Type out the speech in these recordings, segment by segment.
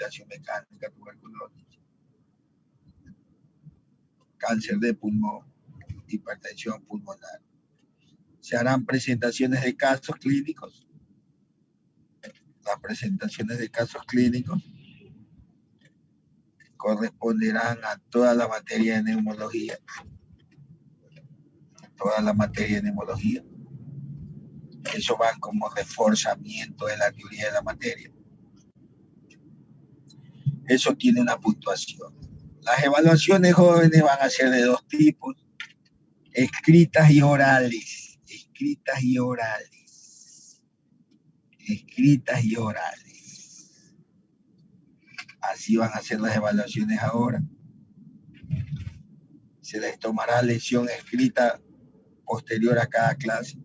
ventilación mecánica, tuberculosis, cáncer de pulmón, hipertensión pulmonar. Se harán presentaciones de casos clínicos. Las presentaciones de casos clínicos corresponderán a toda la materia de neumología. Toda la materia de neumología. Eso va como reforzamiento de la teoría de la materia. Eso tiene una puntuación. Las evaluaciones jóvenes van a ser de dos tipos: escritas y orales. Escritas y orales. Escritas y orales. Así van a ser las evaluaciones ahora. Se les tomará lección escrita posterior a cada clase.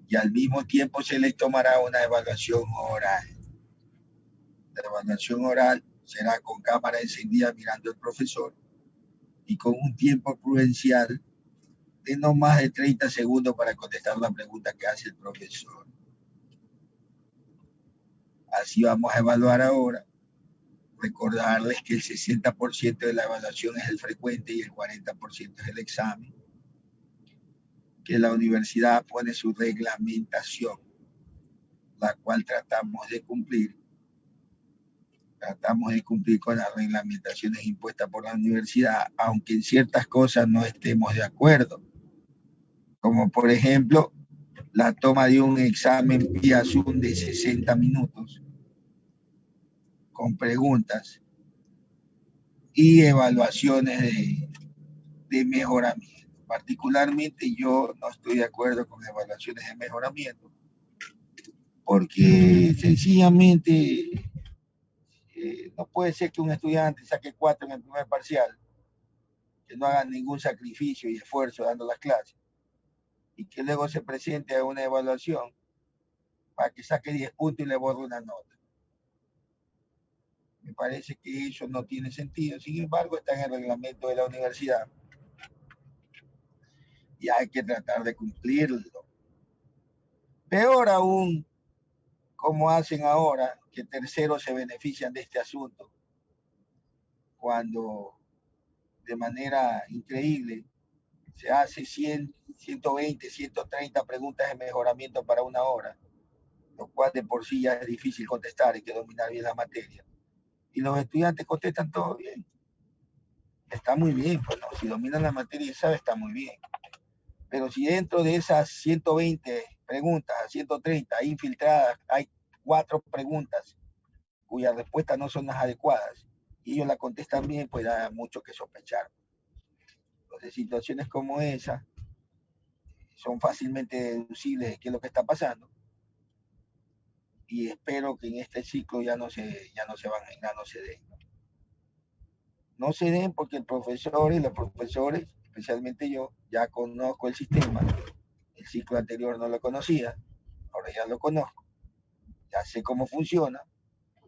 Y al mismo tiempo se les tomará una evaluación oral. La evaluación oral será con cámara encendida mirando al profesor y con un tiempo prudencial de no más de 30 segundos para contestar la pregunta que hace el profesor. Así vamos a evaluar ahora. Recordarles que el 60% de la evaluación es el frecuente y el 40% es el examen. Que la universidad pone su reglamentación, la cual tratamos de cumplir. Tratamos de cumplir con las reglamentaciones impuestas por la universidad, aunque en ciertas cosas no estemos de acuerdo. Como por ejemplo, la toma de un examen vía Zoom de 60 minutos, con preguntas y evaluaciones de mejoramiento. Particularmente yo no estoy de acuerdo con evaluaciones de mejoramiento, porque sencillamente no puede ser que un estudiante saque 4 en el primer parcial, que no haga ningún sacrificio y esfuerzo dando las clases, y que luego se presente a una evaluación para que saque 10 puntos y le borre una nota. Me parece que eso no tiene sentido. Sin embargo, está en el reglamento de la universidad y hay que tratar de cumplirlo. Peor aún, como hacen ahora, que terceros se benefician de este asunto, cuando de manera increíble se hace 100, 120, 130 preguntas de mejoramiento para una hora, lo cual de por sí ya es difícil contestar, hay que dominar bien la materia. Y los estudiantes contestan todo bien. Está muy bien, pues no, si dominan la materia y saben, está muy bien. Pero si dentro de esas 120 preguntas, 130 infiltradas, hay 4 preguntas cuyas respuestas no son las adecuadas y ellos la contestan bien, pues da mucho que sospechar. Entonces, situaciones como esa son fácilmente deducibles de qué es lo que está pasando. Y espero que en este ciclo ya no se den. No se den porque el profesor y los profesores, especialmente yo, ya conozco el sistema. El ciclo anterior no lo conocía, ahora ya lo conozco, ya sé cómo funciona.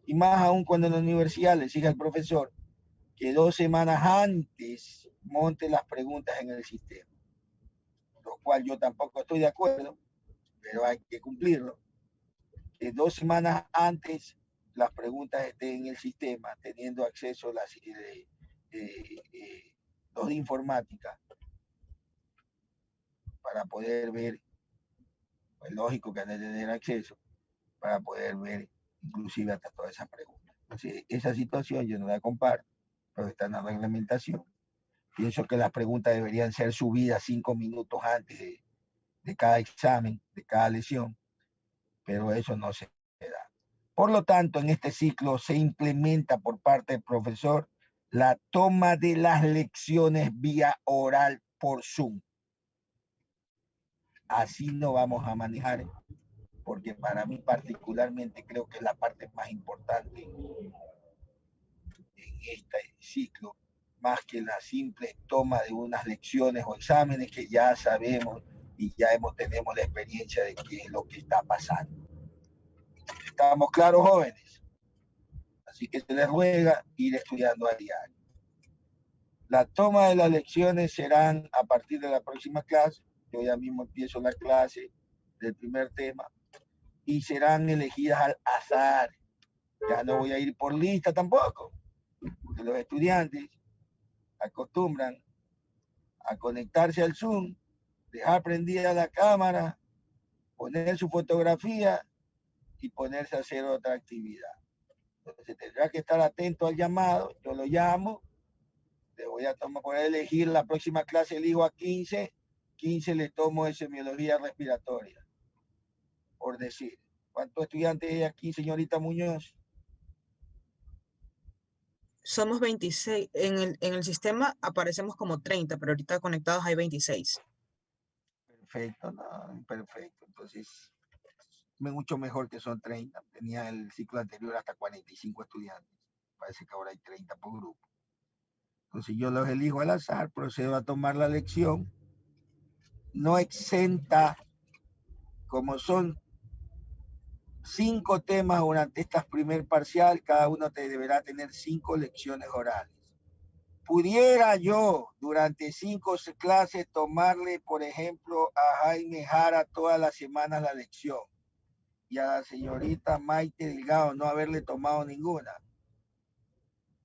Y más aún cuando en la universidad le exige al profesor que 2 semanas antes monte las preguntas en el sistema. Lo cual yo tampoco estoy de acuerdo, pero hay que cumplirlo. Que 2 semanas antes las preguntas estén en el sistema, teniendo acceso a las los de informática, para poder ver, es lógico que han de tener acceso, para poder ver inclusive hasta todas esas preguntas. Entonces, esa situación yo no la comparto, pero está en la reglamentación. Pienso que las preguntas deberían ser subidas 5 minutos antes de cada examen, de cada lección, pero eso no se da. Por lo tanto, en este ciclo se implementa por parte del profesor la toma de las lecciones vía oral por Zoom. Así no vamos a manejar, porque para mí particularmente creo que es la parte más importante en este ciclo, más que la simple toma de unas lecciones o exámenes que ya sabemos y ya tenemos la experiencia de qué es lo que está pasando. ¿Estamos claros, jóvenes? Así que se les ruega ir estudiando a diario. La toma de las lecciones serán a partir de la próxima clase. Yo ya mismo empiezo la clase del primer tema y serán elegidas al azar. Ya no voy a ir por lista tampoco, porque los estudiantes acostumbran a conectarse al Zoom, dejar prendida la cámara, poner su fotografía y ponerse a hacer otra actividad. Entonces tendrá que estar atento al llamado, yo lo llamo, le voy a poder elegir la próxima clase, elijo a 15 le tomo de semiología respiratoria, por decir. ¿Cuántos estudiantes hay aquí, señorita Muñoz? Somos 26. En el sistema aparecemos como 30, pero ahorita conectados hay 26. Perfecto, no, perfecto. Entonces, mucho mejor que son 30. Tenía el ciclo anterior hasta 45 estudiantes. Parece que ahora hay 30 por grupo. Entonces yo los elijo al azar, procedo a tomar la lección. No exenta, como son 5 temas durante esta primer parcial, cada uno te deberá tener 5 lecciones orales. Pudiera yo durante 5 clases tomarle, por ejemplo, a Jaime Jara todas las semanas la lección y a la señorita Maite Delgado no haberle tomado ninguna.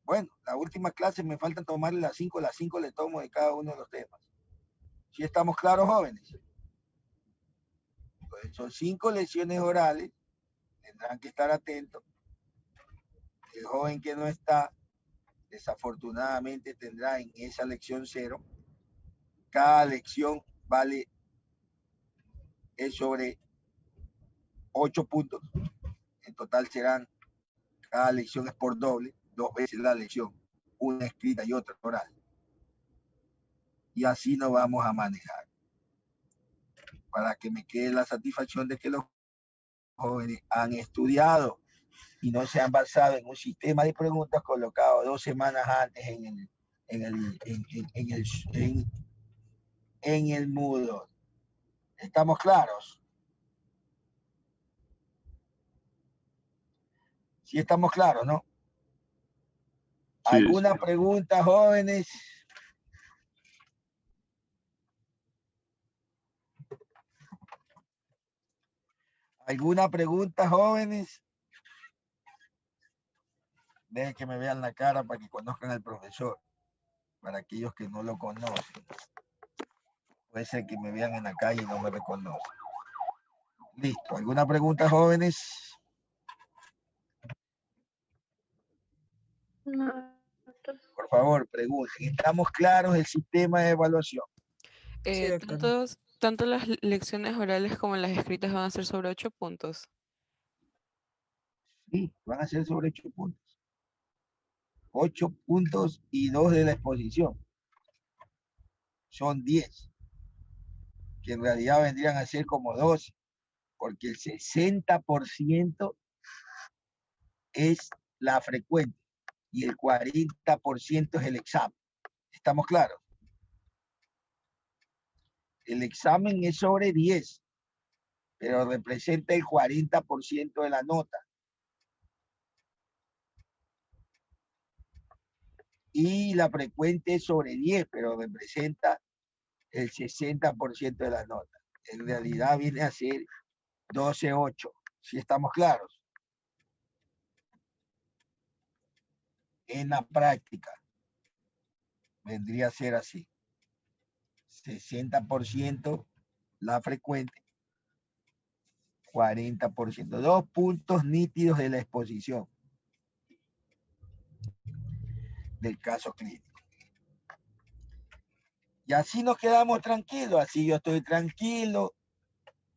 Bueno, la última clase me faltan tomarle las 5 le tomo de cada uno de los temas. ¿Sí estamos claros, jóvenes? Pues son 5 lecciones orales, tendrán que estar atentos. El joven que no está, desafortunadamente tendrá en esa lección 0. Cada lección vale es sobre 8 puntos. En total serán, cada lección es por doble, 2 veces la lección, una escrita y otra oral. Y así nos vamos a manejar. Para que me quede la satisfacción de que los jóvenes han estudiado y no se han basado en un sistema de preguntas colocado 2 semanas antes en el Moodle. ¿Estamos claros? Sí estamos claros, ¿no? Sí, ¿Alguna pregunta, jóvenes? ¿Alguna pregunta, jóvenes? Dejen que me vean la cara para que conozcan al profesor. Para aquellos que no lo conocen. Puede ser que me vean en la calle y no me reconocen. Listo. ¿Alguna pregunta, jóvenes? No. Por favor, pregunten. ¿Estamos claros del sistema de evaluación? Sí, doctor. Tanto las lecciones orales como las escritas van a ser sobre 8 puntos. Sí, van a ser sobre 8 puntos. 8 puntos y 2 de la exposición. Son 10. Que en realidad vendrían a ser como 12. Porque el 60% es la frecuente y el 40% es el examen. ¿Estamos claros? El examen es sobre 10, pero representa el 40% de la nota. Y la frecuente es sobre 10, pero representa el 60% de la nota. En realidad viene a ser 12,8. ¿Sí estamos claros? En la práctica vendría a ser así. 60% la frecuente, 40%. 2 puntos nítidos de la exposición del caso clínico. Y así nos quedamos tranquilos, así yo estoy tranquilo,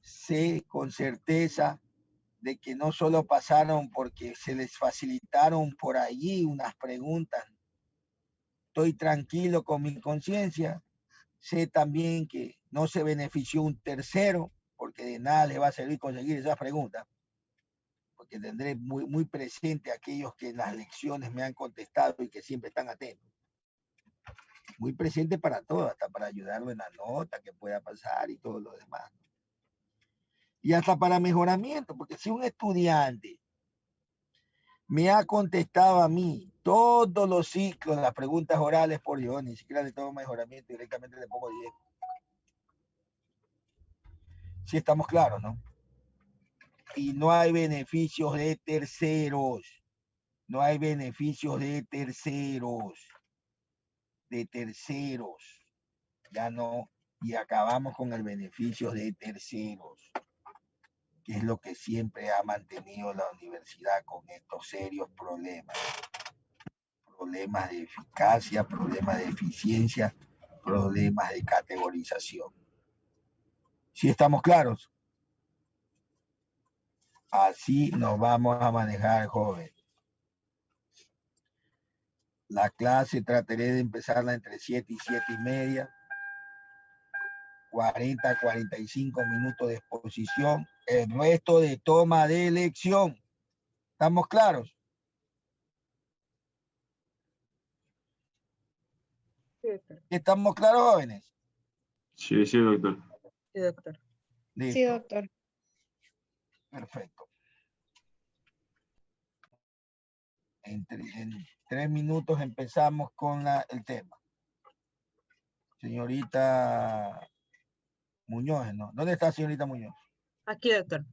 sé con certeza de que no solo pasaron porque se les facilitaron por allí unas preguntas. Estoy tranquilo con mi conciencia, sé también que no se benefició un tercero, porque de nada les va a servir conseguir esas preguntas, porque tendré muy presente a aquellos que en las lecciones me han contestado y que siempre están atentos. Muy presente para todo, hasta para ayudarlo en la nota que pueda pasar y todo lo demás. Y hasta para mejoramiento, porque si un estudiante me ha contestado a mí todos los ciclos, las preguntas orales por yo, ni siquiera le tomo mejoramiento, directamente le pongo 10. Si estamos claros, ¿no? Y no hay beneficios de terceros. No hay beneficios de terceros. Ya no. Y acabamos con el beneficio de terceros, que es lo que siempre ha mantenido la universidad con estos serios problemas. Problemas de eficacia, problemas de eficiencia, problemas de categorización. ¿Sí estamos claros? Así nos vamos a manejar, joven. La clase trataré de empezarla entre 7 y 7:30. 40, 45 minutos de exposición. El resto de toma de lección. ¿Estamos claros? Sí, doctor. ¿Estamos claros, jóvenes? Sí, sí, doctor. Sí, doctor. Listo. Sí, doctor. Perfecto. En 3 minutos empezamos con el tema. Señorita Muñoz, ¿no? ¿Dónde está señorita Muñoz? Aquí, doctor.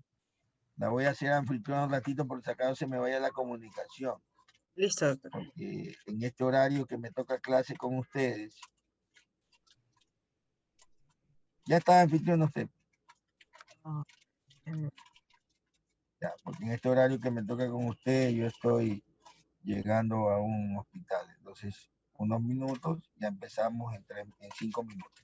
La voy a hacer anfitrión un ratito por si acaso se me vaya la comunicación. Listo, doctor. Porque en este horario que me toca clase con ustedes. Ya está anfitrión usted. Ah, Ya, porque en este horario que me toca con usted, yo estoy llegando a un hospital. Entonces, unos minutos, ya empezamos en 5 minutos.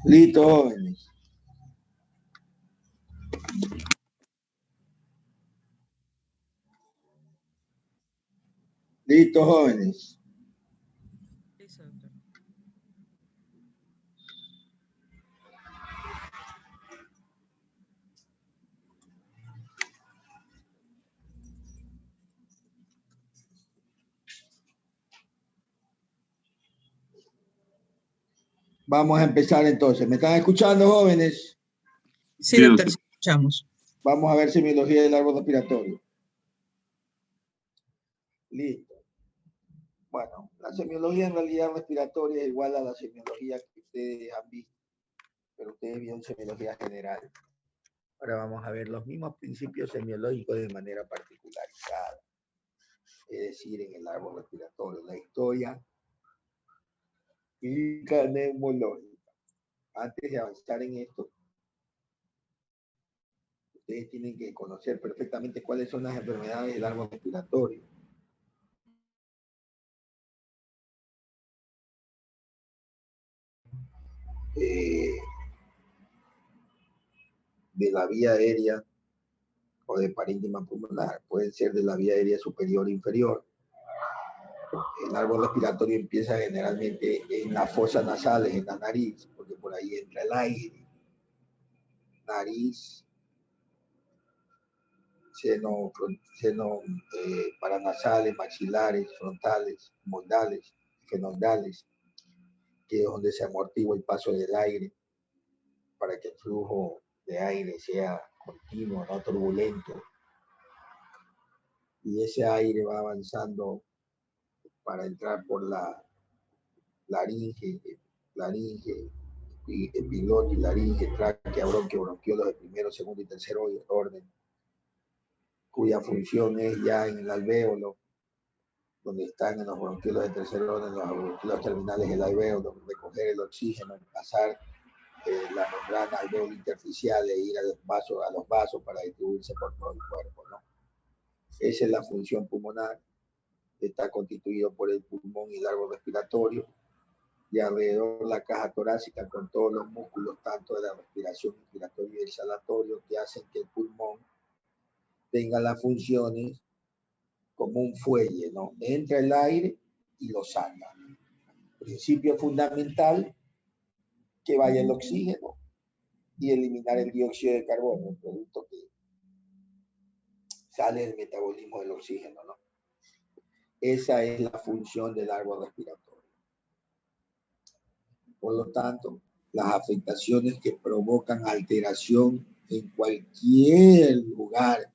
Listo, jóvenes. Listo, jóvenes. Listo, doctor. Vamos a empezar entonces. ¿Me están escuchando, jóvenes? Sí, Sí, doctor, doctor. sí escuchamos. Vamos a ver semiología del árbol respiratorio. Listo. Bueno, la semiología en realidad respiratoria es igual a la semiología que ustedes han visto, pero ustedes vieron semiología general. Ahora vamos a ver los mismos principios semiológicos de manera particularizada, es decir, en el árbol respiratorio, la historia clínica neumológica. Antes de avanzar en esto, ustedes tienen que conocer perfectamente cuáles son las enfermedades del árbol respiratorio. De la vía aérea o de parénquima pulmonar, pueden ser de la vía aérea superior e inferior. El árbol respiratorio empieza generalmente en las fosas nasales, en la nariz, porque por ahí entra el aire. Nariz, seno paranasales, maxilares, frontales, mondales, fenodales, que es donde se amortigua el paso del aire para que el flujo de aire sea continuo, no turbulento. Y ese aire va avanzando para entrar por la laringe, epiglotis, laringe, tráquea, bronquio, bronquiolos de primero, segundo y tercer orden, cuya función es ya en el alvéolo, donde están en los bronquiolos de tercer orden, los bronquiolos terminales del alvéolo, recoger el oxígeno, pasar la membrana alvéolo intersticial e ir a los vasos para distribuirse por todo el cuerpo, ¿no? Esa es la función pulmonar. Está constituido por el pulmón y el árbol respiratorio, y alrededor la caja torácica con todos los músculos, tanto de la respiración inspiratoria y exhalatorio, que hacen que el pulmón tenga las funciones como un fuelle, ¿no? Entra el aire y lo saca. Principio fundamental, que vaya el oxígeno y eliminar el dióxido de carbono, el producto que sale del metabolismo del oxígeno, ¿no? Esa es la función del árbol respiratorio. Por lo tanto, las afectaciones que provocan alteración en cualquier lugar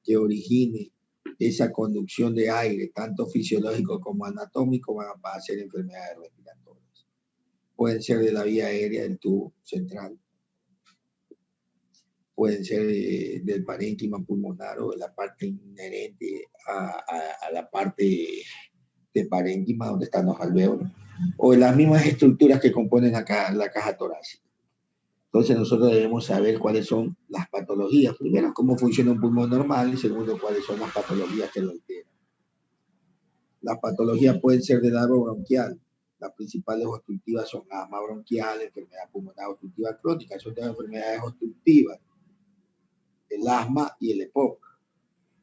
que origine esa conducción de aire, tanto fisiológico como anatómico, van a ser enfermedades respiratorias. Pueden ser de la vía aérea del tubo central, pueden ser del parénquima pulmonar o de la parte inherente a la parte de parénquima donde están los alvéolos, o de las mismas estructuras que componen la caja torácica. Entonces nosotros debemos saber cuáles son las patologías. Primero, cómo funciona un pulmón normal, y segundo, cuáles son las patologías que lo alteran. Las patologías pueden ser del árbol bronquial. Las principales obstructivas son asma bronquial, enfermedad pulmonar obstructiva crónica, son dos enfermedades obstructivas, el asma y el EPOC,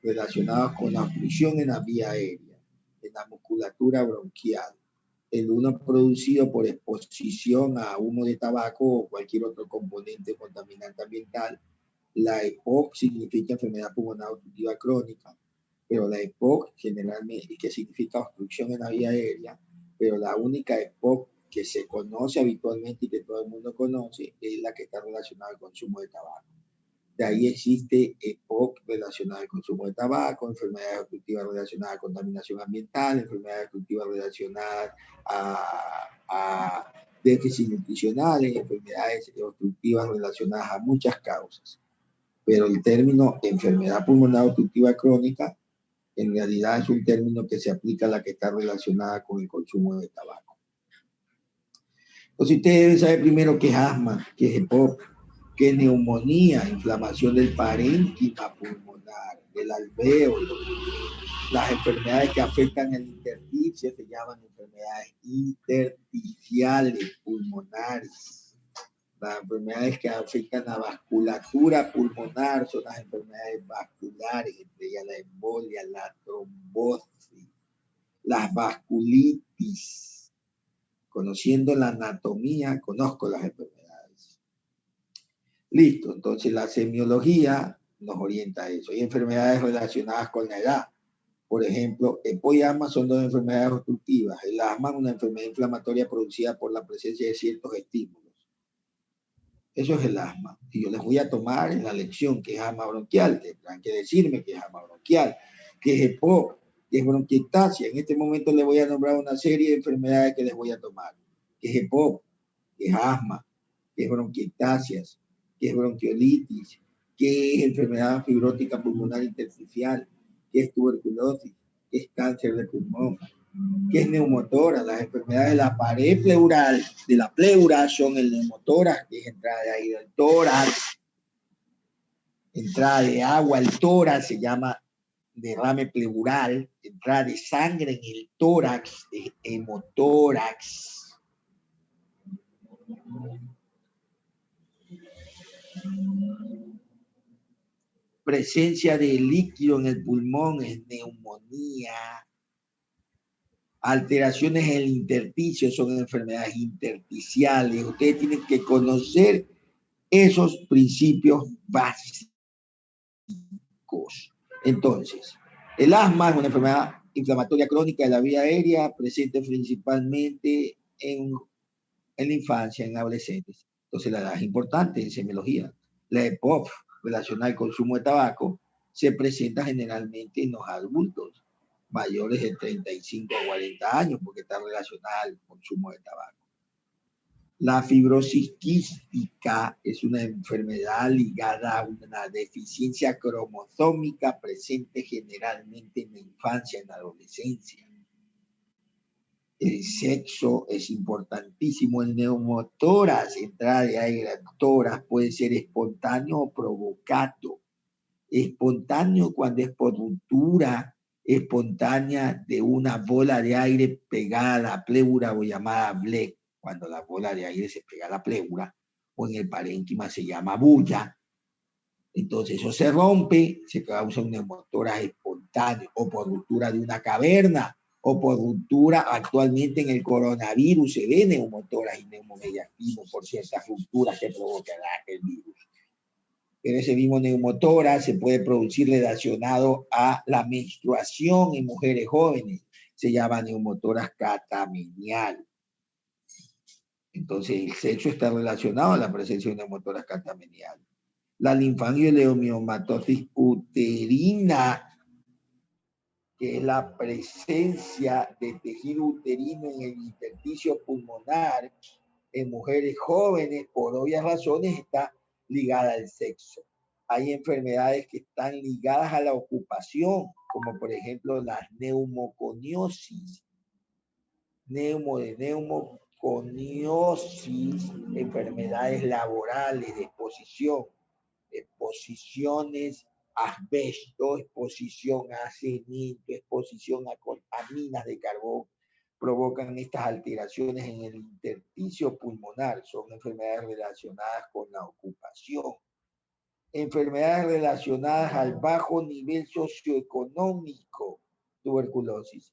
relacionados con la obstrucción en la vía aérea, en la musculatura bronquial. El uno producido por exposición a humo de tabaco o cualquier otro componente contaminante ambiental. La EPOC significa enfermedad pulmonar obstructiva crónica, pero la EPOC generalmente, que significa obstrucción en la vía aérea, pero la única EPOC que se conoce habitualmente y que todo el mundo conoce es la que está relacionada al consumo de tabaco. De ahí existe EPOC relacionada al consumo de tabaco, enfermedades obstructivas relacionadas a contaminación ambiental, enfermedades obstructivas relacionadas a déficits nutricionales, enfermedades obstructivas relacionadas a muchas causas. Pero el término enfermedad pulmonar obstructiva crónica en realidad es un término que se aplica a la que está relacionada con el consumo de tabaco. Entonces ustedes deben saber primero qué es asma, qué es EPOC, qué es neumonía, inflamación del parénquima pulmonar, del alvéolo. Las enfermedades que afectan el intersticio se llaman enfermedades intersticiales pulmonares. Las enfermedades que afectan a vasculatura pulmonar son las enfermedades vasculares, entre ellas la embolia, la trombosis, las vasculitis. Conociendo la anatomía, conozco las enfermedades. Listo, entonces la semiología nos orienta a eso. Hay enfermedades relacionadas con la edad. Por ejemplo, EPO y asma son dos enfermedades obstructivas. El asma es una enfermedad inflamatoria producida por la presencia de ciertos estímulos. Eso es el asma. Y yo les voy a tomar en la lección que es asma bronquial. Tendrán que decirme que es asma bronquial, que es EPO, que es bronquiectasia. En este momento les voy a nombrar una serie de enfermedades que les voy a tomar. Que es EPO, que es asma, que es bronquiectasias, que es bronquiolitis, que es enfermedad fibrótica pulmonar intersticial, que es tuberculosis, que es cáncer de pulmón, que es neumotórax. Las enfermedades de la pared pleural, de la pleura, son el neumotórax, que es entrada de aire al tórax, entrada de agua al tórax, se llama derrame pleural, entrada de sangre en el tórax, es hemotórax. Presencia de líquido en el pulmón es neumonía. Alteraciones en el intersticio son enfermedades intersticiales. Ustedes tienen que conocer esos principios básicos. Entonces, el asma es una enfermedad inflamatoria crónica de la vía aérea, presente principalmente en la infancia, en adolescentes. Entonces, la edad es importante en semiología. La EPOC, relacionada al consumo de tabaco, se presenta generalmente en los adultos mayores de 35 a 40 años, porque está relacionada al consumo de tabaco. La fibrosis quística es una enfermedad ligada a una deficiencia cromosómica presente generalmente en la infancia, en la adolescencia. El sexo es importantísimo. El neumotórax, entrada de aire al tórax, puede ser espontáneo o provocado. Espontáneo cuando es por ruptura espontánea de una bola de aire pegada a la pleura o llamada bleck, cuando la bola de aire se pega a la pleura, o en el parénquima se llama bulla. Entonces eso se rompe, se causa un neumotórax espontáneo, o por ruptura de una caverna, o por ruptura. Actualmente en el coronavirus se ve neumotórax y neumomediastismo por ciertas rupturas que provocará el virus. Pero ese mismo neumotórax se puede producir relacionado a la menstruación en mujeres jóvenes. Se llama neumotórax catamenial. Entonces el sexo está relacionado a la presencia de neumotórax catamenial. La linfangioliomatosis uterina, que es la presencia de tejido uterino en el intersticio pulmonar en mujeres jóvenes, por obvias razones, está ligada al sexo. Hay enfermedades que están ligadas a la ocupación, como por ejemplo la neumoconiosis, neumoconiosis, enfermedades laborales de exposición, exposiciones a asbesto, exposición a cemento, exposición a minas de carbón, provocan estas alteraciones en el intersticio pulmonar. Son enfermedades relacionadas con la ocupación. Enfermedades relacionadas al bajo nivel socioeconómico, tuberculosis.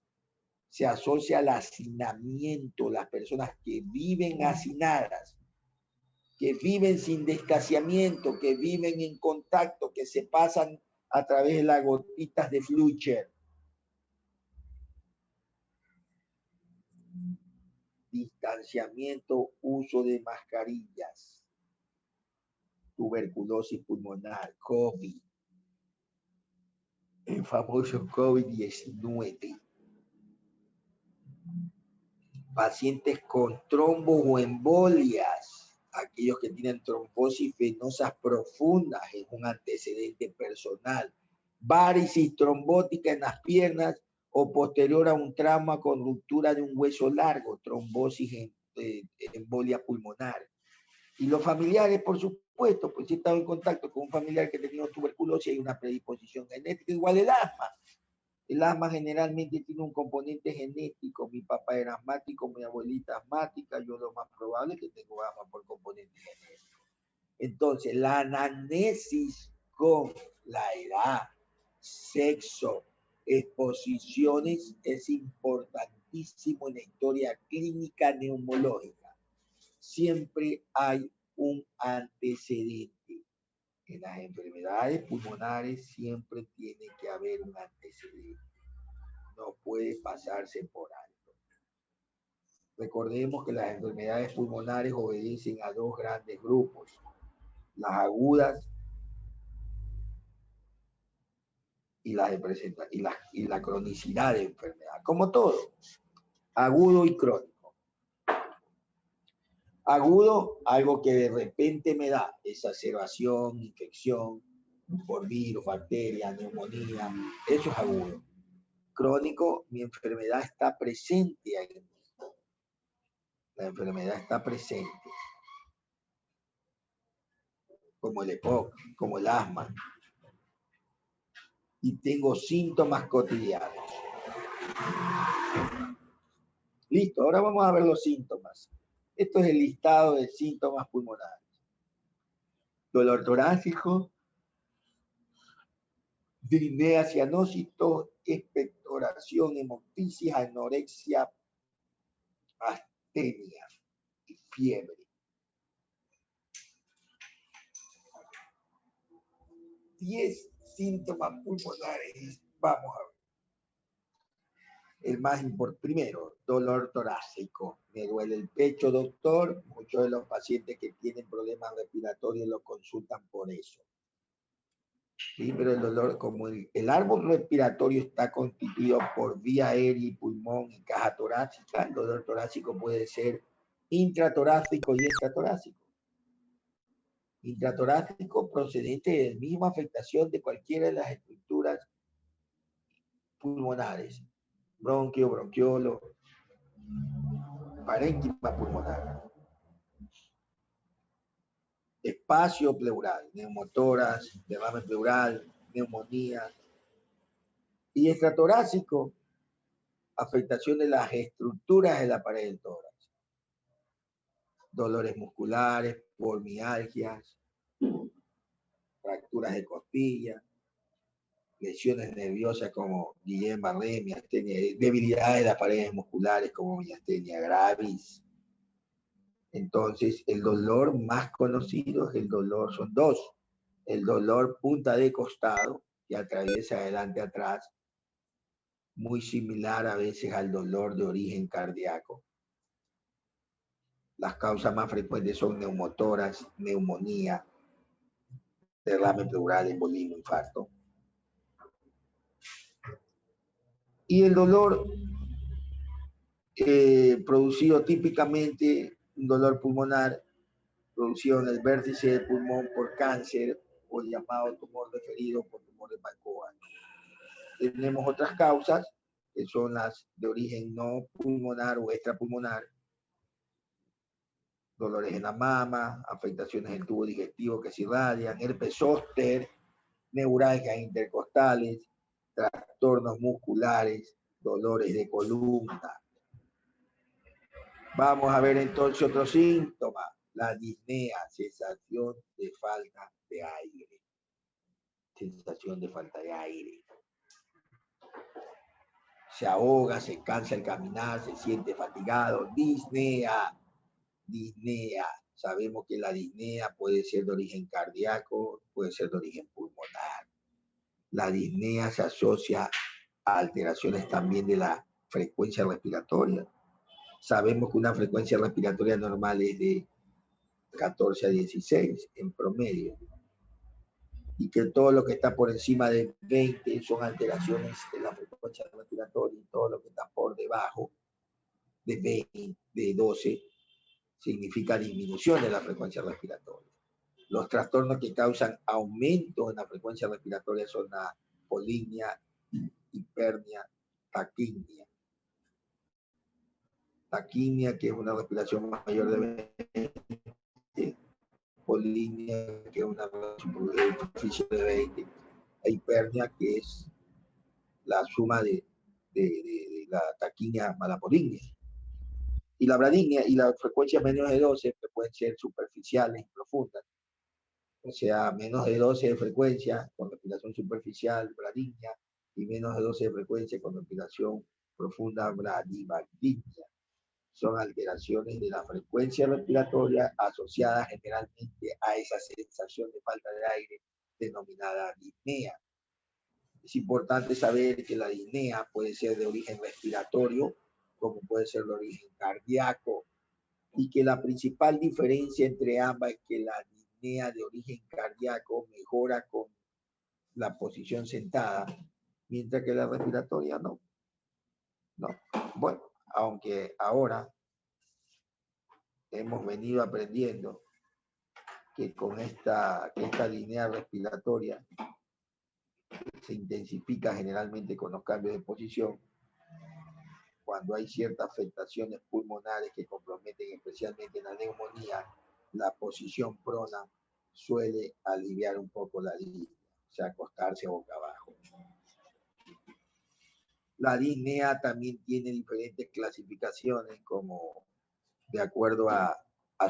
Se asocia al hacinamiento, las personas que viven hacinadas, que viven sin descasiamiento, que viven en contacto, que se pasan a través de las gotitas de Flucher. Distanciamiento, uso de mascarillas, tuberculosis pulmonar, COVID, el famoso COVID-19. Pacientes con trombos o embolias, aquellos que tienen trombosis venosas profundas, es un antecedente personal. Varicis trombótica en las piernas o posterior a un trauma con ruptura de un hueso largo, trombosis embolia pulmonar. Y los familiares, por supuesto, pues si he estado en contacto con un familiar que ha tenido tuberculosis, hay una predisposición genética, igual el asma. El asma generalmente tiene un componente genético. Mi papá era asmático, mi abuelita asmática. Yo lo más probable es que tengo asma por componente genético. Entonces, la anamnesis con la edad, sexo, exposiciones es importantísimo en la historia clínica neumológica. Siempre hay un antecedente. En las enfermedades pulmonares siempre tiene que haber un antecedente. No puede pasarse por alto. Recordemos que las enfermedades pulmonares obedecen a dos grandes grupos: las agudas y la cronicidad de enfermedad. Como todo, agudo y crónico. Agudo, algo que de repente me da, exacerbación, infección por virus, bacteria, neumonía, eso es agudo. Crónico, mi enfermedad está presente ahí. La enfermedad está presente. Como el EPOC, como el asma. Y tengo síntomas cotidianos. Listo, ahora vamos a ver los síntomas. Esto es el listado de síntomas pulmonares. Dolor torácico, disnea, cianócito, expectoración, hemoptisis, anorexia, astenia y fiebre. Diez síntomas pulmonares. Vamos a ver. El más importante, primero, dolor torácico. Me duele el pecho, doctor. Muchos de los pacientes que tienen problemas respiratorios lo consultan por eso. Sí, pero el dolor, como el árbol respiratorio está constituido por vía aérea y pulmón y caja torácica, el dolor torácico puede ser intratorácico y extratorácico. Intratorácico procedente de la misma afectación de cualquiera de las estructuras pulmonares. Bronquio, bronquiolo, parénquima pulmonar. Espacio pleural, neumotoras, derrame pleural, neumonía. Y extratorácico, afectación de las estructuras de la pared del tórax. Dolores musculares, polmialgias, fracturas de costilla, lesiones nerviosas como Guillain-Barré, miastenia, debilidades de las paredes musculares como miastenia gravis. Entonces, el dolor más conocido es el dolor, son dos. El dolor punta de costado, que atraviesa adelante atrás, muy similar a veces al dolor de origen cardíaco. Las causas más frecuentes son neumotoras, neumonía, derrame pleural, embolismo, infarto. Y el dolor producido típicamente, un dolor pulmonar, producido en el vértice del pulmón por cáncer o el llamado tumor referido por tumor de Marcovado. Tenemos otras causas, que son las de origen no pulmonar o extrapulmonar, dolores en la mama, afectaciones del tubo digestivo que se irradian, herpes zóster, neuralgias intercostales, trastornos musculares, dolores de columna. Vamos a ver entonces otro síntoma, la disnea, sensación de falta de aire. Sensación de falta de aire. Se ahoga, se cansa al caminar, se siente fatigado. Disnea, disnea. Sabemos que la disnea puede ser de origen cardíaco, puede ser de origen pulmonar. La disnea se asocia a alteraciones también de la frecuencia respiratoria. Sabemos que una frecuencia respiratoria normal es de 14 a 16 en promedio. Y que todo lo que está por encima de 20 son alteraciones de la frecuencia respiratoria, y todo lo que está por debajo de 20, de 12, significa disminución de la frecuencia respiratoria. Los trastornos que causan aumento en la frecuencia respiratoria son la polimnia, hipernia, taquimia. Taquimia, que es una respiración mayor de 20, polimnia, que es una superficie de 20, e hipernia, que es la suma de la taquinia más la polinia. Y la bradinia y la frecuencia menos de 12 que pueden ser superficiales y profundas. O sea, menos de 12 de frecuencia con respiración superficial, bradinia, y menos de 12 de frecuencia con respiración profunda, bradivaglinia. Son alteraciones de la frecuencia respiratoria asociadas generalmente a esa sensación de falta de aire denominada disnea. Es importante saber que la disnea puede ser de origen respiratorio, como puede ser de origen cardíaco, y que la principal diferencia entre ambas es que la disnea de origen cardíaco mejora con la posición sentada, mientras que la respiratoria no. Bueno, aunque ahora hemos venido aprendiendo que con esta disnea respiratoria se intensifica generalmente con los cambios de posición, cuando hay ciertas afectaciones pulmonares que comprometen especialmente la neumonía, la posición prona suele aliviar un poco la disnea, o sea, acostarse boca abajo. La disnea también tiene diferentes clasificaciones, como de acuerdo a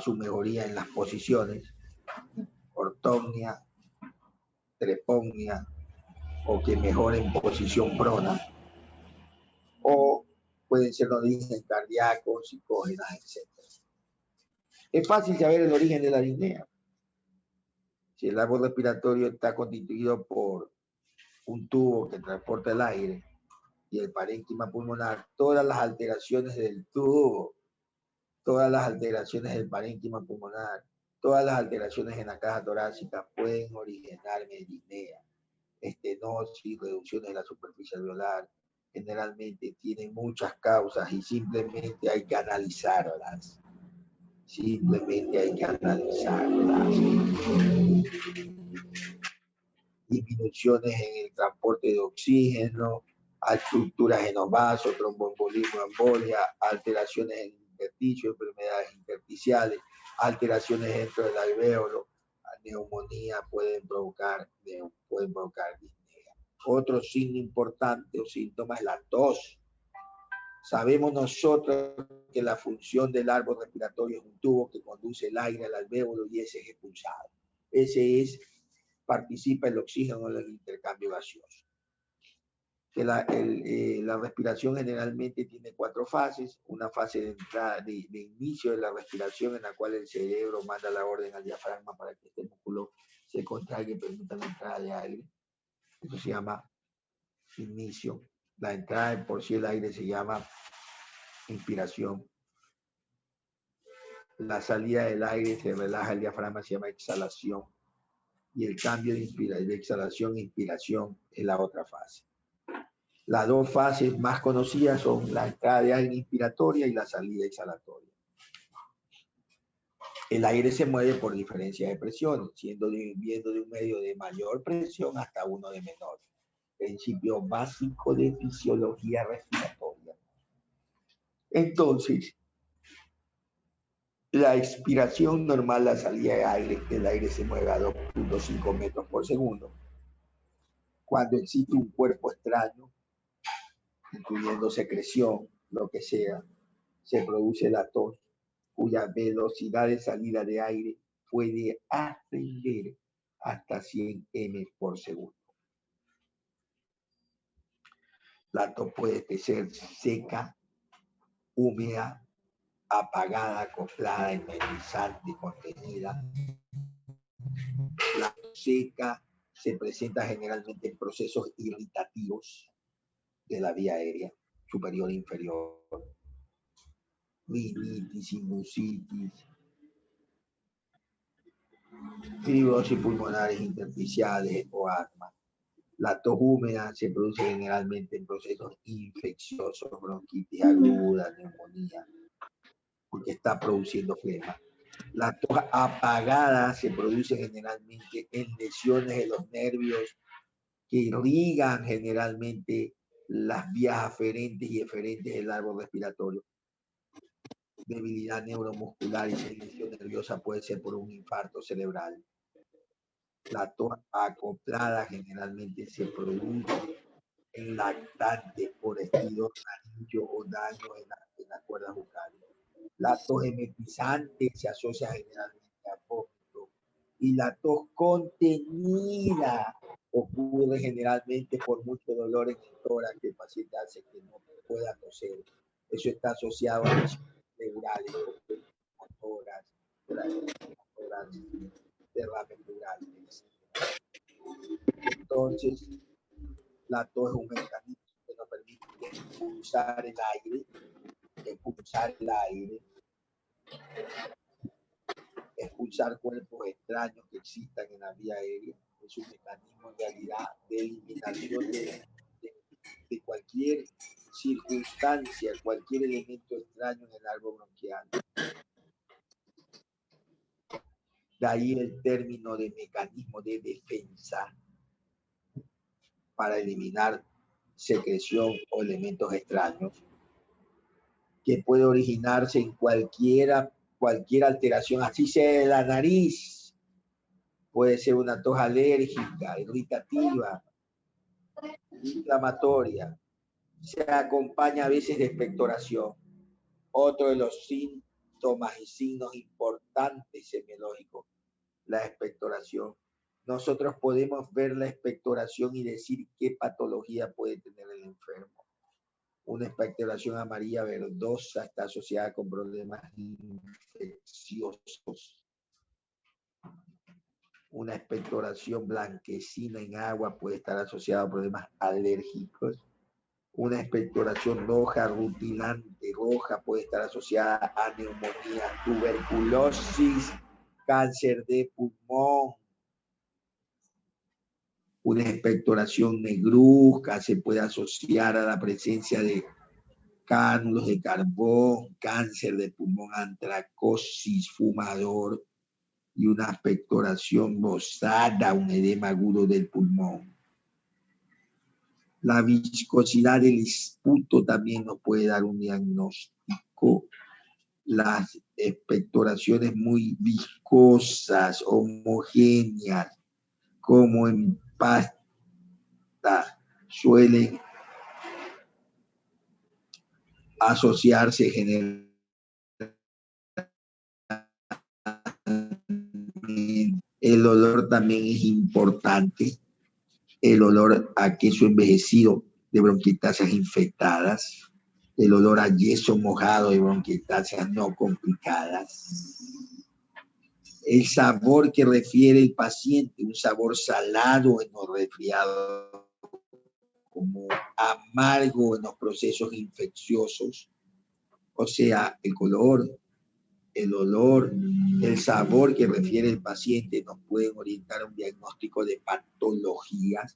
su mejoría en las posiciones, ortognia, trepognia, o que mejore en posición prona, o pueden ser de origen cardíaco, psicógenas, etc. Es fácil saber el origen de la disnea. Si el árbol respiratorio está constituido por un tubo que transporta el aire y el parénquima pulmonar, todas las alteraciones del tubo, todas las alteraciones del parénquima pulmonar, todas las alteraciones en la caja torácica pueden originar disnea. Estenosis, reducciones de la superficie alveolar, generalmente tienen muchas causas y simplemente hay que analizarlas. Simplemente hay que analizarlas. Disminuciones en el transporte de oxígeno, estructuras en los vasos, tromboembolismo, embolia, alteraciones en el intersticio, enfermedades intersticiales, alteraciones dentro del alvéolo, neumonía pueden provocar disnea. Otro signo importante o síntoma es la tos. Sabemos nosotros que la función del árbol respiratorio es un tubo que conduce el aire al alvéolo y ese es expulsado. Participa el oxígeno en el intercambio gaseoso. Que la respiración generalmente tiene 4 fases. Una fase de entrada, de inicio de la respiración, en la cual el cerebro manda la orden al diafragma para que este músculo se contraiga y permita la entrada de aire. Eso se llama inicio. La entrada de por sí el aire se llama inspiración. La salida del aire se relaja el diafragma, se llama exhalación. Y el cambio de exhalación a inspiración es la otra fase. Las 2 fases más conocidas son la entrada de aire inspiratoria y la salida exhalatoria. El aire se mueve por diferencia de presión, viendo de un medio de mayor presión hasta uno de menor. Principio básico de fisiología respiratoria. Entonces, la expiración normal, la salida de aire, el aire se mueve a 2.5 metros por segundo. Cuando existe un cuerpo extraño, incluyendo secreción, lo que sea, se produce la tos, cuya velocidad de salida de aire puede ascender hasta 100 m por segundo. La tos puede ser seca, húmeda, apagada, acoplada, ionizante, contenida. La tos seca se presenta generalmente en procesos irritativos de la vía aérea, superior e inferior. Rinitis, sinusitis, fibrosis pulmonares intersticiales o asma. La tos húmeda se produce generalmente en procesos infecciosos, bronquitis aguda, neumonía, porque está produciendo flema. La tos apagada se produce generalmente en lesiones de los nervios que irrigan generalmente las vías aferentes y eferentes del árbol respiratorio. Debilidad neuromuscular y silencio nerviosa puede ser por un infarto cerebral. La tos acoplada generalmente se produce en lactantes por estilo anillo o daño en las cuerdas vocales. La tos emetizante se asocia generalmente a vómito y la tos contenida ocurre generalmente por mucho dolor en el tórax que el paciente hace que no pueda toser. Eso está asociado a lesiones pleurales, motoras, derrames pleurales. Entonces, la tos es un mecanismo que nos permite expulsar el aire, expulsar cuerpos extraños que existan en la vía aérea. Es un mecanismo en realidad de eliminación de cualquier circunstancia, cualquier elemento extraño en el árbol bronquial. De ahí el término de mecanismo de defensa para eliminar secreción o elementos extraños que puede originarse en cualquier alteración, así sea de la nariz. Puede ser una tos alérgica, irritativa, inflamatoria. Se acompaña a veces de expectoración. Otro de los síntomas y signos importantes semiológicos, la expectoración. Nosotros podemos ver la expectoración y decir qué patología puede tener el enfermo. Una expectoración amarilla verdosa está asociada con problemas infecciosos. Una expectoración blanquecina en agua puede estar asociada a problemas alérgicos. Una expectoración roja, rutilante, roja, puede estar asociada a neumonía, tuberculosis, cáncer de pulmón. Una expectoración negruzca se puede asociar a la presencia de cánulos de carbón, cáncer de pulmón, antracosis, fumador, y una expectoración rosada, un edema agudo del pulmón. La viscosidad del esputo también nos puede dar un diagnóstico. Las expectoraciones muy viscosas, homogéneas, como en pasta, suelen asociarse generalmente. El olor también es importante. El olor a queso envejecido de bronquiectasias infectadas. El olor a yeso mojado de bronquiectasias no complicadas. El sabor que refiere el paciente, un sabor salado en los resfriados, como amargo en los procesos infecciosos. O sea, el color, el olor, el sabor que refiere el paciente nos pueden orientar a un diagnóstico de patologías,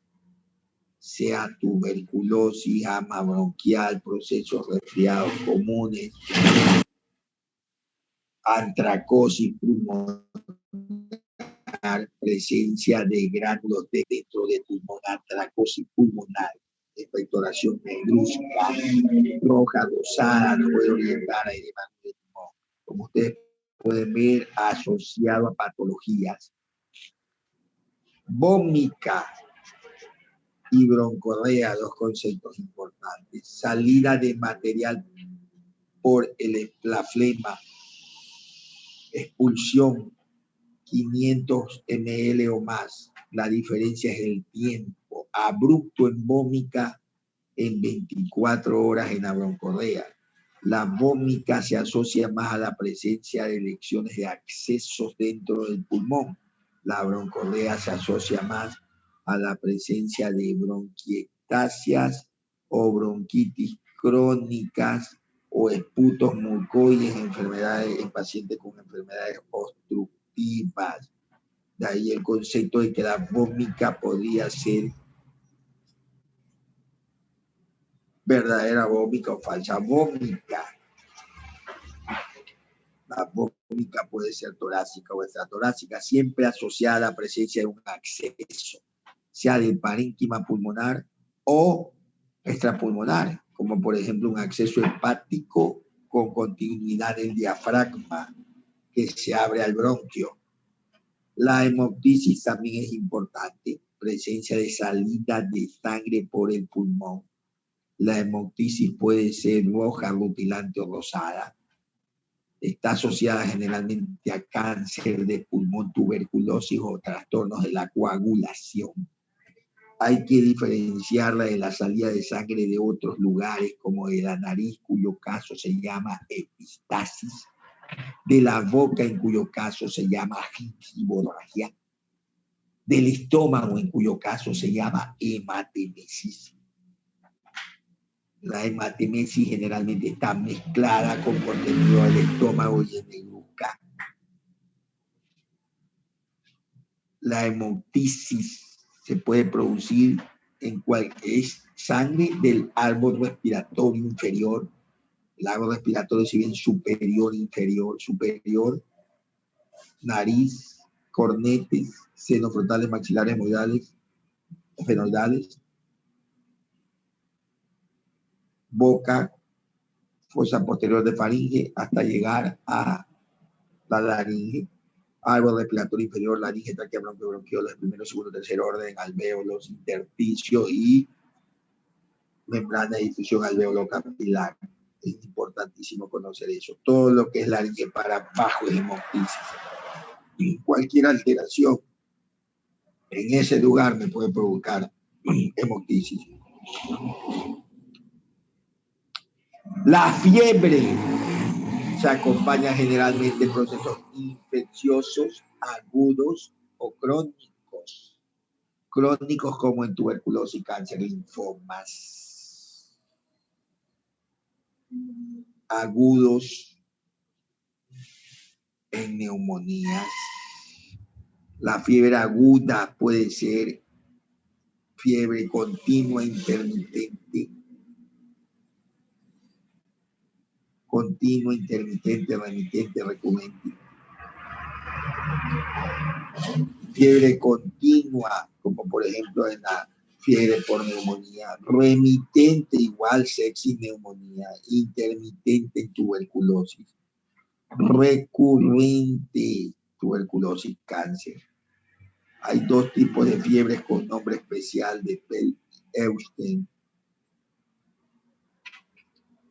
sea tuberculosis, ama bronquial, procesos resfriados comunes, antracosis pulmonar, presencia de gránulos dentro del pulmón, antracosis pulmonar, expectoración negruzca, roja, rosada, nos puede orientar a edema del pulmón. Como ustedes pueden ver, asociado a patologías. Vómica y broncorrea, dos conceptos importantes. Salida de material por la flema, expulsión 500 ml o más. La diferencia es el tiempo. Abrupto en vómica, en 24 horas en la broncorrea. La vómica se asocia más a la presencia de lesiones de accesos dentro del pulmón. La broncorrea se asocia más a la presencia de bronquiectasias o bronquitis crónicas o esputos mucoides en pacientes con enfermedades obstructivas. De ahí el concepto de que la vómica podría ser verdadera vómica o falsa vómica. La vómica puede ser torácica o extratorácica, siempre asociada a la presencia de un acceso, sea del parénquima pulmonar o extrapulmonar, como por ejemplo un acceso hepático con continuidad del diafragma que se abre al bronquio. La hemoptisis también es importante. presencia de salida de sangre por el pulmón. La hemoptisis puede ser roja, rutilante o rosada. Está asociada generalmente a cáncer de pulmón, tuberculosis o trastornos de la coagulación. Hay que diferenciarla de la salida de sangre de otros lugares, como de la nariz, cuyo caso se llama epistasis, de la boca, en cuyo caso se llama gingivorragia, del estómago, en cuyo caso se llama hematemesis. La hematemesis generalmente está mezclada con contenido del estómago y en negruzca. La hemoptisis se puede producir en cualquier sangre del árbol respiratorio inferior. El árbol respiratorio, si bien superior, inferior, superior, nariz, cornetes, senos frontales, maxilares, fenoidales, boca, fosa posterior de faringe, hasta llegar a la laringe, árbol respiratorio inferior, laringe, tráquea, bronquio, bronquiolas, primero, segundo, tercer orden, alvéolos, intersticio y membrana de difusión alvéolo capilar. Es importantísimo conocer eso. Todo lo que es laringe para abajo es hemoptisis. Y cualquier alteración en ese lugar me puede provocar hemoptisis. La fiebre se acompaña generalmente de procesos infecciosos agudos o crónicos. Crónicos como en tuberculosis, cáncer, linfomas. Agudos en neumonías. La fiebre aguda puede ser fiebre continua, intermitente, remitente, recurrente. Fiebre continua, como por ejemplo en la fiebre por neumonía. Remitente, igual sepsis, neumonía. Intermitente en tuberculosis. Recurrente, tuberculosis, cáncer. Hay dos tipos de fiebres con nombre especial de Eusten.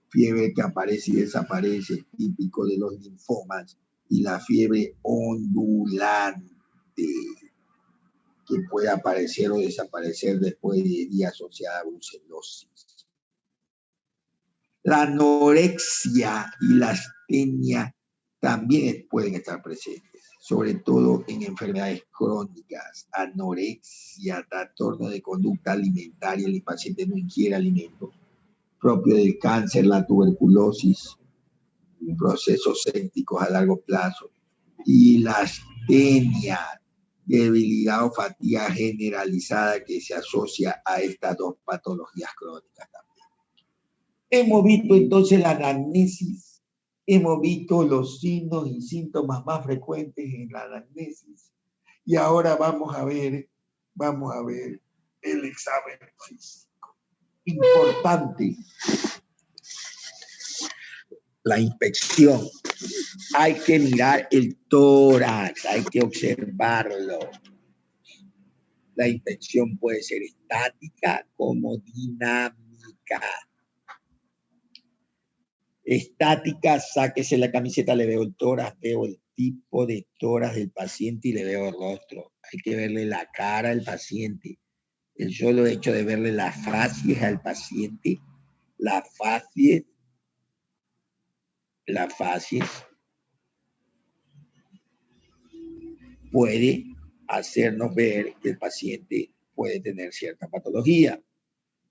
Fiebre que aparece y desaparece, típico de los linfomas, y la fiebre ondulante, que puede aparecer o desaparecer después de días asociada a brucelosis. La anorexia y la astenia también pueden estar presentes, sobre todo en enfermedades crónicas. Anorexia, trastorno de conducta alimentaria, el paciente no ingiere alimentos, propio del cáncer, la tuberculosis, procesos sépticos a largo plazo, y la astenia, debilidad o fatiga generalizada que se asocia a estas dos patologías crónicas también. Hemos visto entonces la anamnesis, hemos visto los signos y síntomas más frecuentes en la anamnesis, y ahora vamos a ver el examen físico. Importante, la inspección. Hay que mirar el tórax, hay que observarlo. La inspección puede ser estática como dinámica. Estática, sáquese la camiseta, le veo el tórax, veo el tipo de tórax del paciente y le veo el rostro. Hay que verle la cara al paciente. El solo hecho de verle las facies al paciente, las facies puede hacernos ver que el paciente puede tener cierta patología.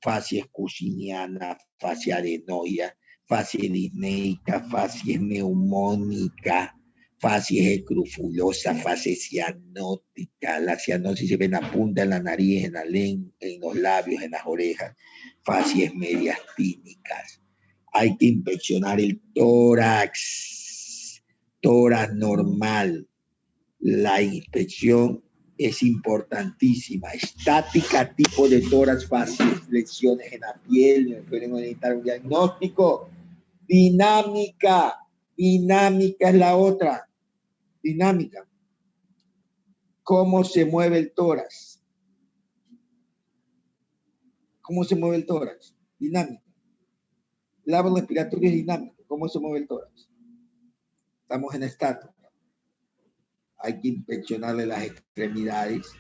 Facies cusiniana, facie adenoide, facie disneica, facie neumónica, facie escrofulosa, facie cianótica. La cianosis se ve en la punta, en la nariz, en la lengua, en los labios, en las orejas. Facies medias tímicas. Hay que inspeccionar el tórax normal. La inspección es importantísima. Estática, tipo de tórax, facies, lesiones en la piel, pueden orientar un diagnóstico. Dinámica es la otra. Dinámica. ¿Cómo se mueve el tórax? ¿Cómo se mueve el tórax? Dinámica. El labio respiratorio es dinámico. ¿Cómo se mueve el tórax? Estamos en estática. Hay que inspeccionarle las extremidades.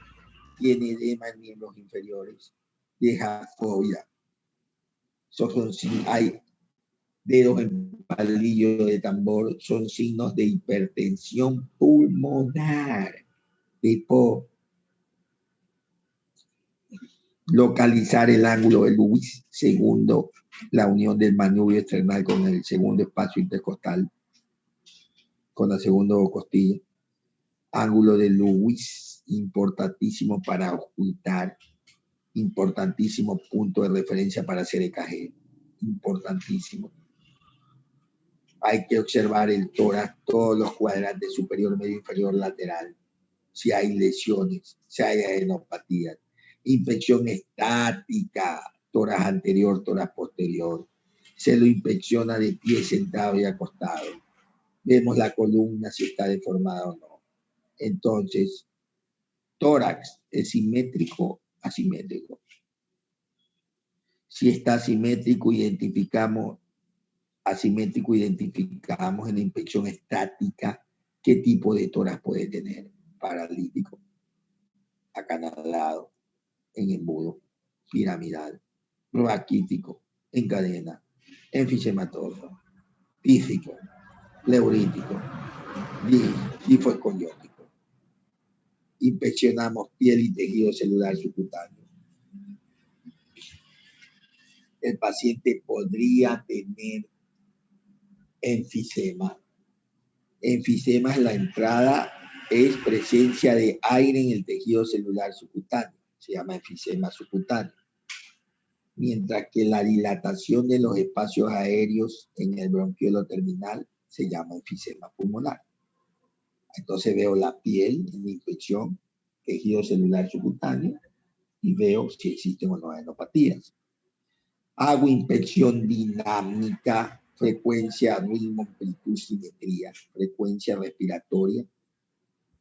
Tiene edema en miembros inferiores. Deja fobia. Hay dedos en palillo de tambor. Son signos de hipertensión pulmonar. Tipo, localizar el ángulo de Lewis, segundo, la unión del manubrio esternal con el segundo espacio intercostal, con la segunda costilla. Ángulo de Lewis, importantísimo para ocultar, importantísimo punto de referencia para hacer EKG, importantísimo. Hay que observar el tórax, todos los cuadrantes superior, medio, inferior, lateral, si hay lesiones, si hay adenopatías. Inspección estática, tórax anterior, tórax posterior. Se lo inspecciona de pie, sentado y acostado. Vemos la columna si está deformada o no. Entonces, tórax es simétrico, asimétrico. Si está asimétrico, identificamos en la inspección estática qué tipo de tórax puede tener. Paralítico, acanalado, en embudo, piramidal, raquítico, en cadena, enfisematoso, pífico, pleurítico, lifoescoliótico. Inspeccionamos piel y tejido celular subcutáneo. El paciente podría tener enfisema. Enfisema es la entrada, es presencia de aire en el tejido celular subcutáneo. Se llama enfisema subcutáneo. Mientras que la dilatación de los espacios aéreos en el bronquiolo terminal se llama enfisema pulmonar. Entonces veo la piel en la inspección, tejido celular subcutáneo, y veo si existen o no adenopatías. Hago inspección dinámica, frecuencia, ritmo, amplitud, simetría, frecuencia respiratoria,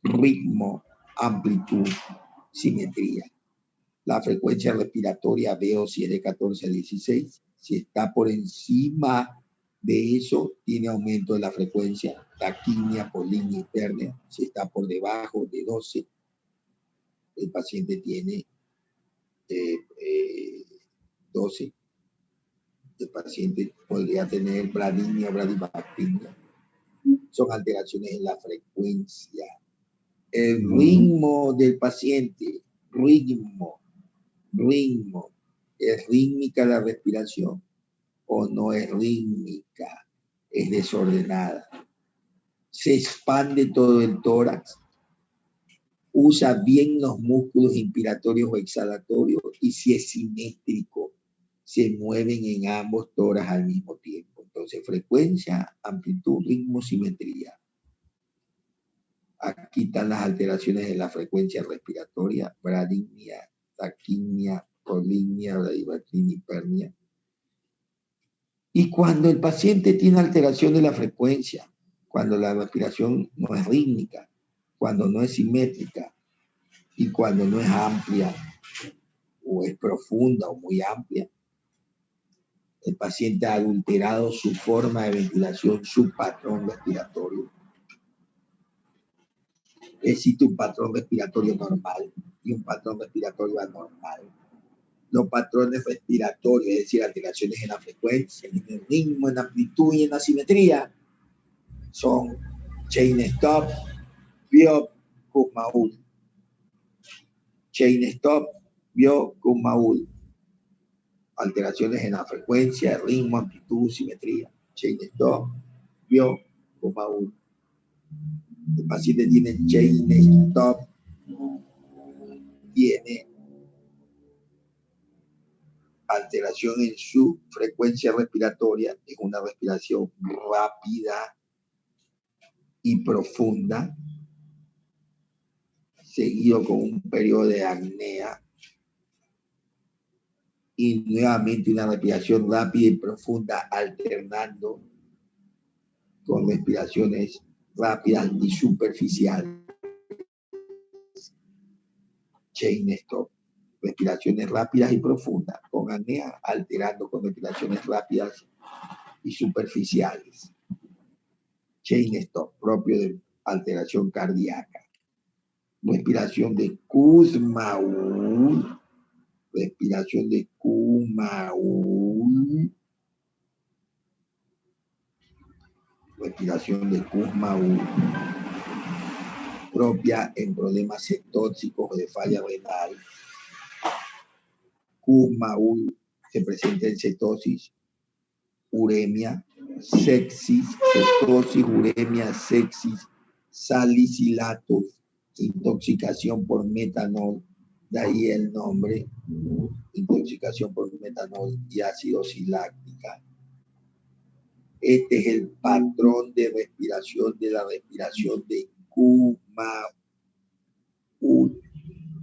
ritmo, amplitud, simetría. La frecuencia respiratoria veo si es de 14 a 16. Si está por encima de eso, tiene aumento de la frecuencia, taquimia, polinia, hipernia. Si está por debajo de 12, el paciente tiene 12. El paciente podría tener bradinia o bradipactina. Son alteraciones en la frecuencia. El ritmo del paciente, ritmo. ¿Es rítmica la respiración o no es rítmica? Es desordenada. Se expande todo el tórax. Usa bien los músculos inspiratorios o exhalatorios, y si es simétrico, se mueven en ambos tórax al mismo tiempo. Entonces, frecuencia, amplitud, ritmo, simetría. Aquí están las alteraciones de la frecuencia respiratoria: bradinia, taquimia, polinia, bradipactina, hipernia. Y cuando el paciente tiene alteración de la frecuencia, cuando la respiración no es rítmica, cuando no es simétrica y cuando no es amplia o es profunda o muy amplia, el paciente ha adulterado su forma de ventilación, su patrón respiratorio. Existe un patrón respiratorio normal y un patrón respiratorio anormal. Los patrones respiratorios, es decir, alteraciones en la frecuencia, en el ritmo, en la amplitud y en la simetría, son chain stop, biop, Kussmaul. Chain stop, biop, Kussmaul. Alteraciones en la frecuencia, ritmo, amplitud, simetría. Chain stop, biop, Kussmaul. El paciente tiene chain stop, tiene alteración en su frecuencia respiratoria, es una respiración rápida y profunda, seguido con un periodo de apnea, y nuevamente una respiración rápida y profunda alternando con respiraciones rápidas y superficiales. Chain stop. respiraciones rápidas y profundas, con apnea, alterando con respiraciones rápidas y superficiales. Chain stop, propio de alteración cardíaca. Respiración de Kussmaul, respiración de Kussmaul, respiración de Kussmaul, propia en problemas cetóxicos o de falla renal. Kussmaul se presenta en cetosis, uremia, sepsis, cetosis, uremia, sepsis, salicilatos, intoxicación por metanol, de ahí el nombre, intoxicación por metanol y acidosis láctica. Este es el patrón de respiración de la respiración de Kussmaul.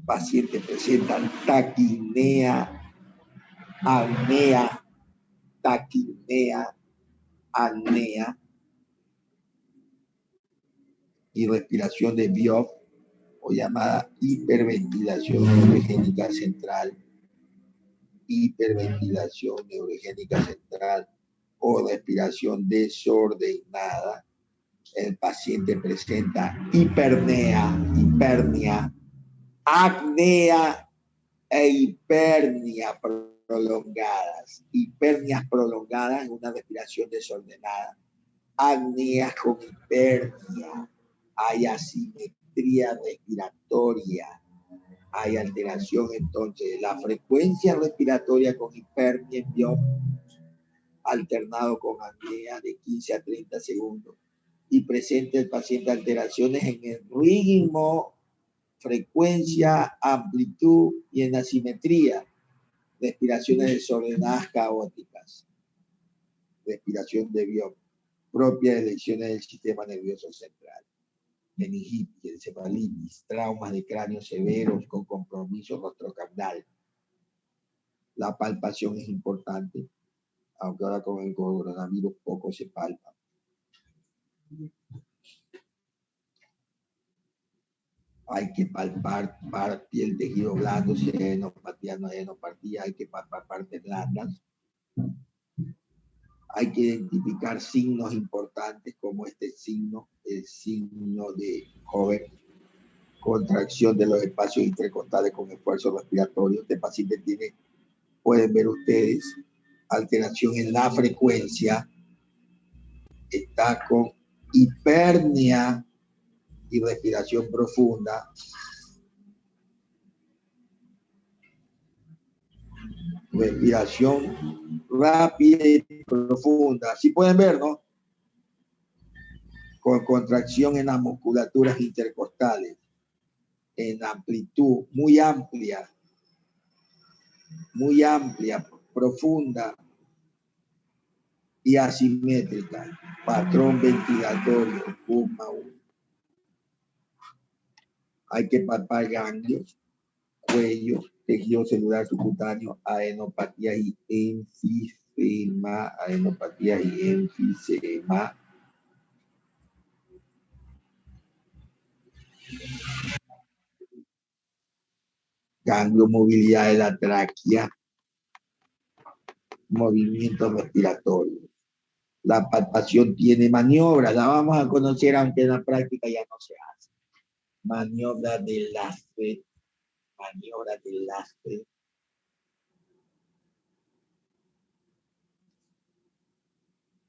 Pacientes presentan taquipnea, apnea, taquipnea, apnea y respiración de Biot o llamada hiperventilación neurogénica central, hiperventilación neurogénica central o respiración desordenada. El paciente presenta hipernia, apnea e hipernia prolongadas. Hipernias prolongadas es una respiración desordenada. Apneas con hipernia. Hay asimetría respiratoria. Hay alteración entonces de la frecuencia respiratoria con hipernia en Biot, alternado con apnea de 15 a 30 segundos. Y presenta el paciente alteraciones en el ritmo, frecuencia, amplitud y en asimetría. Respiraciones desordenadas caóticas. Respiración de Biot, propia de lesiones del sistema nervioso central. Meningitis, encefalitis, traumas de cráneo severos con compromiso rostrocaudal. La palpación es importante, aunque ahora con el coronavirus poco se palpa. Hay que palpar piel, tejido blando, si hay adenopatía, no hay adenopatía, hay que palpar partes blandas. Hay que identificar signos importantes como este signo, el signo de Hover, contracción de los espacios intercostales con esfuerzo respiratorio. Este paciente tiene, pueden ver ustedes, alteración en la frecuencia, está con hipernia y respiración profunda. Respiración rápida y profunda. Así pueden ver, ¿no? Con contracción en las musculaturas intercostales, en amplitud muy amplia, profunda y asimétrica. Patrón ventilatorio, Kussmaul. Hay que palpar ganglios, cuello, tejido celular subcutáneo, adenopatías y enfisema, ganglio, movilidad de la tráquea, movimiento respiratorio. La palpación tiene maniobras, la vamos a conocer aunque en la práctica ya no se hace. Maniobra del lastre,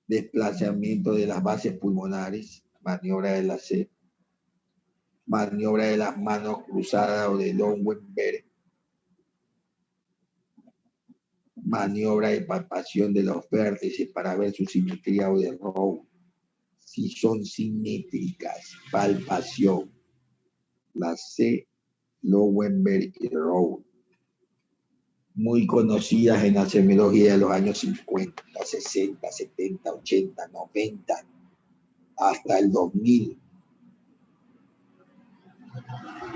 desplazamiento de las bases pulmonares, maniobra de la C, maniobra de las manos cruzadas o de Lowenberg, maniobra de palpación de los vértices para ver su simetría o de Rowe, si son simétricas, palpación, la C, Lowenberg y Rowe, muy conocidas en la semiología de los años 50, 60, 70, 80, 90, hasta el 2000,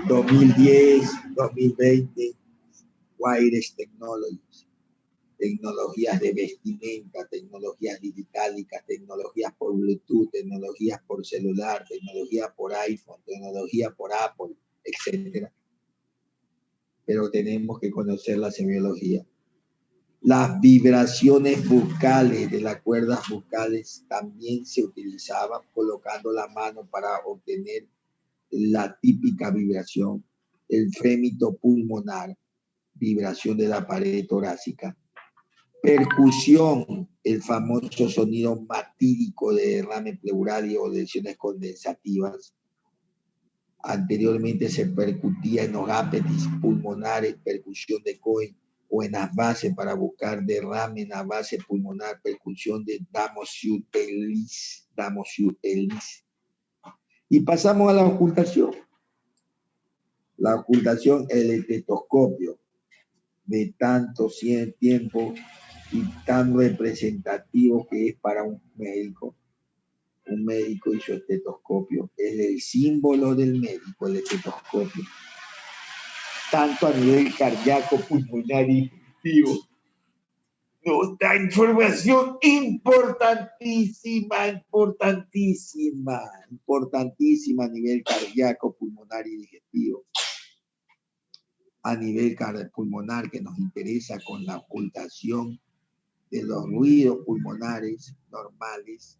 2010, 2020, Wireless Technologies, tecnologías de vestimenta, tecnologías digitales, tecnologías por Bluetooth, tecnologías por celular, tecnologías por iPhone, tecnología por Apple, etc. pero tenemos que conocer la semiología. Las vibraciones bucales de las cuerdas bucales también se utilizaban colocando la mano para obtener la típica vibración, el frémito pulmonar, vibración de la pared torácica. Percusión, el famoso sonido matídico de derrame pleural y o lesiones condensativas. Anteriormente se percutía en los ápetis pulmonares, percusión de Cohen, o en las bases para buscar derrame en la base pulmonar, percusión de Damosiut-Ellis. Y pasamos a la ocultación. La ocultación, el estetoscopio, de tanto tiempo y tan representativo que es para un médico. Un médico y su estetoscopio. Es el símbolo del médico, el estetoscopio. Tanto a nivel cardíaco, pulmonar y digestivo. Nos da información importantísima, importantísima, importantísima a nivel cardíaco, pulmonar y digestivo. A nivel pulmonar, que nos interesa con la ocultación de los ruidos pulmonares normales,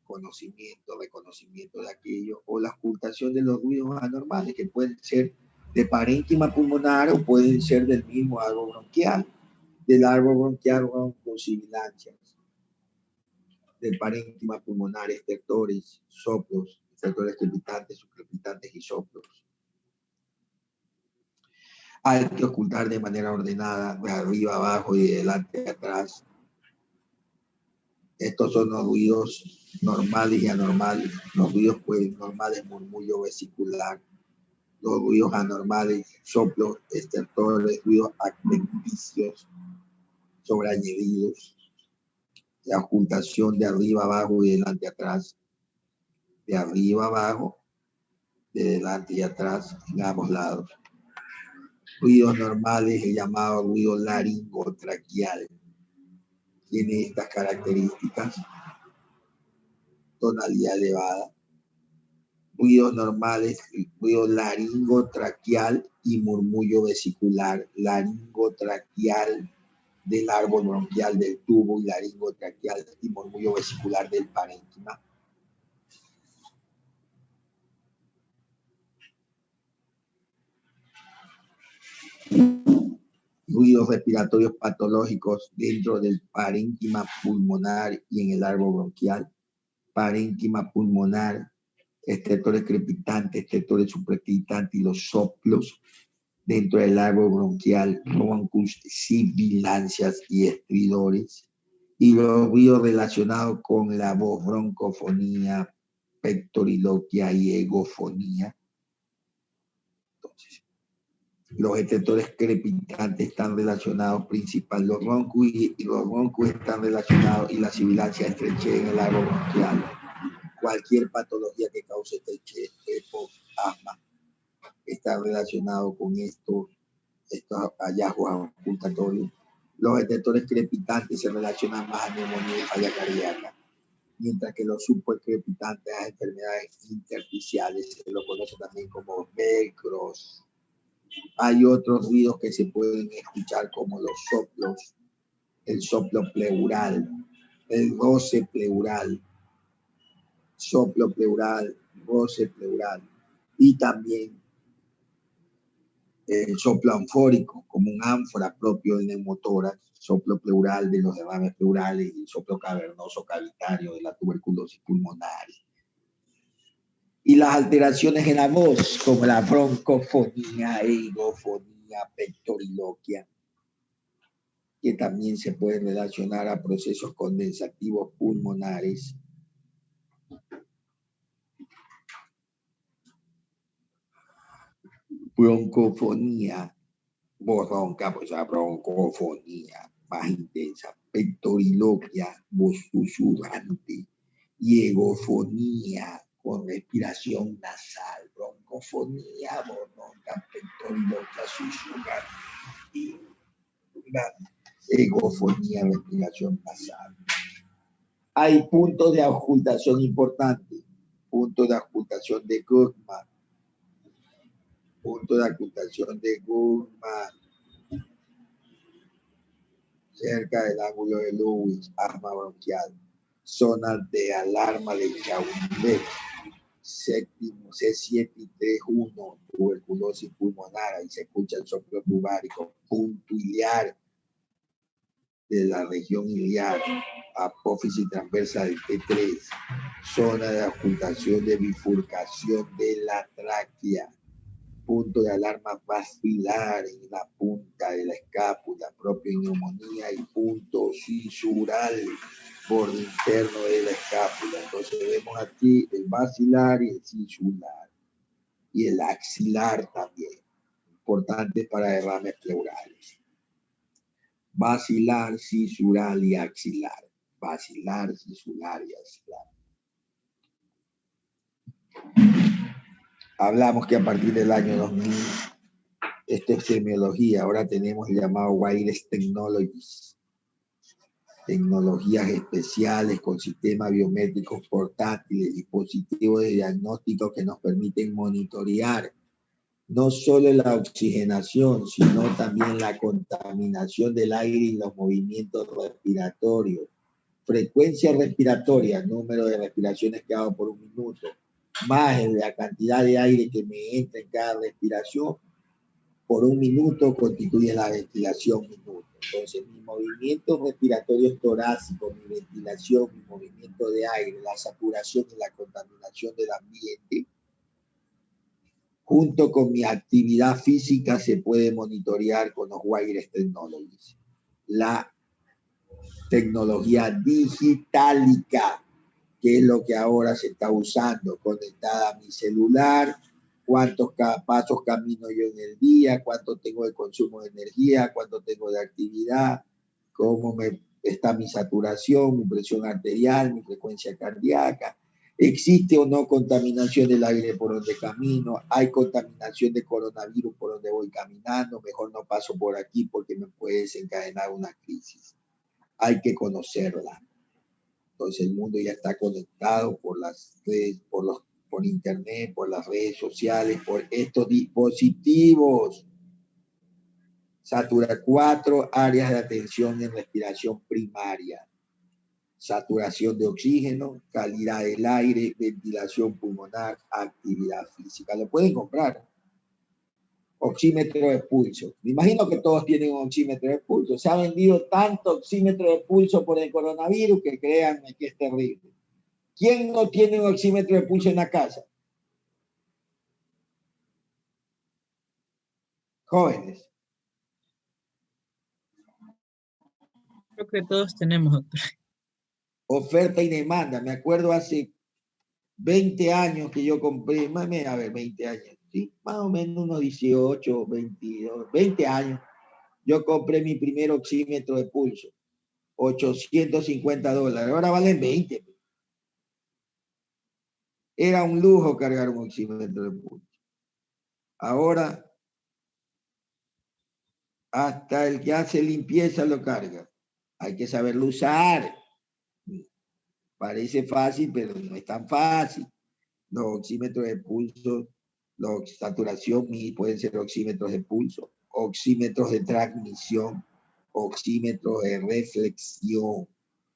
conocimiento, reconocimiento de aquello, o la ocultación de los ruidos anormales, que pueden ser de parénquima pulmonar o pueden ser del mismo árbol bronquial, del árbol bronquial broncosibilancias, del parénquima pulmonar, estertores, soplos, estertores crepitantes, subcrepitantes y soplos. Hay que ocultar de manera ordenada, de arriba abajo y de delante a atrás. Estos son los ruidos normales y anormales. Los ruidos normales, murmullo vesicular. Los ruidos anormales, soplos, estertores, ruidos adventicios, sobreañadidos. La ocultación de arriba abajo y delante atrás. De arriba abajo, de delante y atrás, en ambos lados. Ruidos normales, el llamado ruido laringotraqueal. Tiene estas características: tonalidad elevada, ruidos normales, ruido laringotraqueal y murmullo vesicular, laringotraqueal del árbol bronquial del tubo y laringotraqueal y murmullo vesicular del parénquima. Ruidos respiratorios patológicos dentro del parénquima pulmonar y en el árbol bronquial. Parénquima pulmonar, estertores crepitantes, estertores supracrepitantes y los soplos dentro del árbol bronquial, broncus, sibilancias y estridores. Y los ruidos relacionados con la voz, broncofonía, pectoriloquia y egofonía. Entonces, los estertores crepitantes están relacionados principalmente, los broncos están relacionados y la sibilancia estrechez en el árbol bronquial. Cualquier patología que cause estrechez, asma, está relacionado con estos hallazgos ocultatorios. Los estertores crepitantes se relacionan más a neumonía y falla cardíaca, mientras que los supracrepitantes a enfermedades intersticiales, se lo conoce también como velcros. Hay otros ruidos que se pueden escuchar como los soplos, el soplo pleural, el roce pleural, soplo pleural, roce pleural, y también el soplo anfórico, como un ánfora propio del neumotórax, soplo pleural de los derrames pleurales y el soplo cavernoso cavitario de la tuberculosis pulmonar. Y las alteraciones en la voz, como la broncofonía, egofonía, pectoriloquia, que también se pueden relacionar a procesos condensativos pulmonares. Broncofonía, voz ronca, pues la broncofonía más intensa, pectoriloquia, voz susurrante, y egofonía con respiración nasal, broncofonía, voz ronca, pectoriloquia, susurrante, y la egofonía, respiración nasal. Hay puntos de ocultación importantes, puntos de ocultación de Goodman. Punto de ocultación de Guzmán, cerca del ángulo de Lewis, asma bronquial. Zona de alarma de Chaumlet, séptimo C731, tuberculosis pulmonar, ahí se escucha el soplo tubárico. Punto iliar de la región iliar, apófisis transversa del T3, zona de ocultación de bifurcación de la tráquea, punto de alarma vascular en la punta de la escápula, propia neumonía, y punto cisural, borde interno de la escápula. Entonces vemos aquí el basilar y el cisular, y el axilar también, importante para derrames pleurales. Basilar, cisural y axilar. Basilar, cisular y axilar. Hablamos que a partir del año 2000, esto es semiología, ahora tenemos el llamado Wireless Technologies. Tecnologías especiales con sistemas biométricos portátiles, dispositivos de diagnóstico que nos permiten monitorear no solo la oxigenación, sino también la contaminación del aire y los movimientos respiratorios. Frecuencia respiratoria, número de respiraciones que hago por un minuto, más la cantidad de aire que me entra en cada respiración, por un minuto constituye la ventilación minuto. Entonces, mis movimientos respiratorios torácicos, mi ventilación, mi movimiento de aire, la saturación y la contaminación del ambiente, junto con mi actividad física, se puede monitorear con los Wireless Technologies. La tecnología digitálica, que es lo que ahora se está usando, conectada a mi celular, cuántos pasos camino yo en el día, cuánto tengo de consumo de energía, cuánto tengo de actividad, cómo está mi saturación, mi presión arterial, mi frecuencia cardíaca. ¿Existe o no contaminación del aire por donde camino? ¿Hay contaminación de coronavirus por donde voy caminando? Mejor no paso por aquí porque me puede desencadenar una crisis. Hay que conocerla. Entonces el mundo ya está conectado por las redes, por internet, por las redes sociales, por estos dispositivos. Satura 4 áreas de atención en respiración primaria. Saturación de oxígeno, calidad del aire, ventilación pulmonar, actividad física. Lo pueden comprar. Oxímetro de pulso. Me imagino que todos tienen un oxímetro de pulso. Se ha vendido tanto oxímetro de pulso por el coronavirus que créanme que es terrible. ¿Quién no tiene un oxímetro de pulso en la casa? Jóvenes. Creo que todos tenemos, doctor. Oferta y demanda. Me acuerdo hace 20 años que yo compré, a ver, 20 años, ¿sí? Más o menos unos 18, 22, 20 años. Yo compré mi primer oxímetro de pulso, $850. Ahora valen 20. Era un lujo cargar un oxímetro de pulso. Ahora, hasta el que hace limpieza lo carga. Hay que saberlo usar. Parece fácil, pero no es tan fácil. Los oxímetros de pulso, la saturación pueden ser oxímetros de pulso, oxímetros de transmisión, oxímetros de reflexión.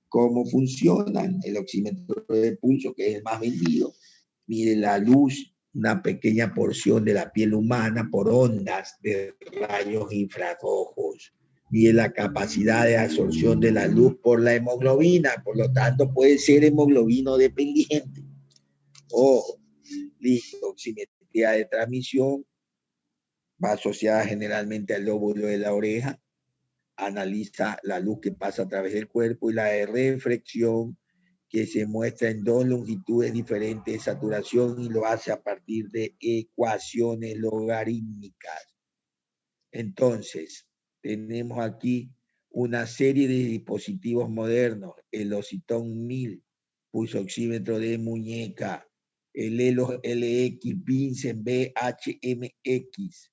¿Cómo funcionan? El oxímetro de pulso, que es el más vendido, mide la luz, una pequeña porción de la piel humana por ondas de rayos infrarrojos. Mide la capacidad de absorción de la luz por la hemoglobina, por lo tanto puede ser hemoglobino dependiente. Ojo, listo, oximetría de transmisión va asociada generalmente al lóbulo de la oreja, analiza la luz que pasa a través del cuerpo, y la de reflexión, que se muestra en dos longitudes diferentes de saturación y lo hace a partir de ecuaciones logarítmicas. Entonces, tenemos aquí una serie de dispositivos modernos, el Ocitón 1000, pulsoxímetro de muñeca, el ELO LX, Vincent BHMX,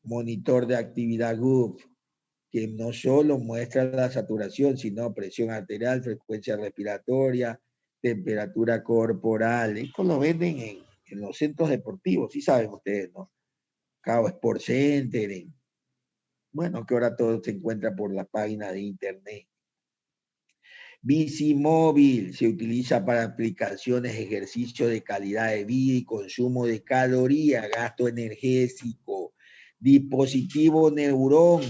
monitor de actividad GUF, que no solo muestra la saturación, sino presión arterial, frecuencia respiratoria, temperatura corporal. Esto lo venden en los centros deportivos, sí saben ustedes, ¿no? Macao Sport Center. Bueno, que ahora todo se encuentra por la página de internet. Bici móvil se utiliza para aplicaciones, ejercicio de calidad de vida y consumo de calorías, gasto energético. Dispositivo neurón,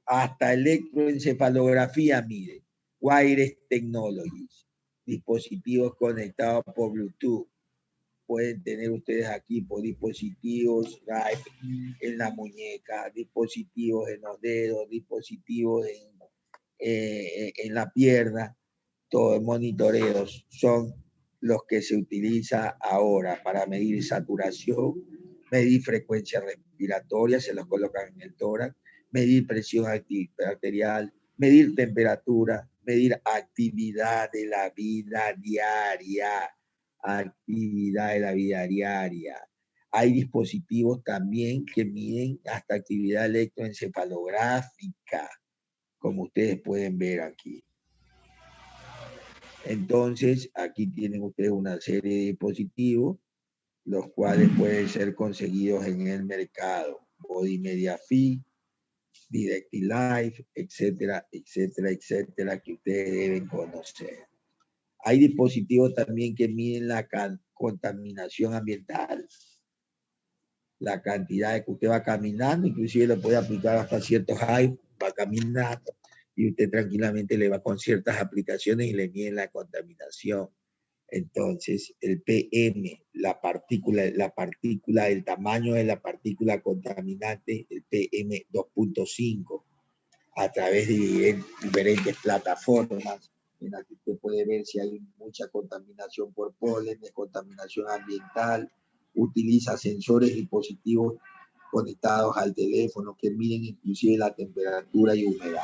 hasta electroencefalografía, mire. Wireless Technologies, dispositivos conectados por Bluetooth. Pueden tener ustedes aquí por dispositivos en la muñeca, dispositivos en los dedos, dispositivos en la pierna. Todos monitoreos son los que se utiliza ahora para medir saturación, medir frecuencia respiratoria, se los colocan en el tórax, medir presión arterial, medir temperatura, medir actividad de la vida diaria. Actividad de la vida diaria. Hay dispositivos también que miden hasta actividad electroencefalográfica, como ustedes pueden ver aquí. Entonces, aquí tienen ustedes una serie de dispositivos, los cuales pueden ser conseguidos en el mercado. Body Media Fit, Directive Life, etcétera, etcétera, etcétera, que ustedes deben conocer. Hay dispositivos también que miden la contaminación ambiental. La cantidad de que usted va caminando, inclusive lo puede aplicar hasta ciertos hype, va caminando, y usted tranquilamente le va con ciertas aplicaciones y le mide la contaminación. Entonces, el PM, la partícula, el tamaño de la partícula contaminante, el PM 2.5, a través de diferentes plataformas, en la que usted puede ver si hay mucha contaminación por polen, contaminación ambiental, utiliza sensores y dispositivos conectados al teléfono que miden inclusive la temperatura y humedad.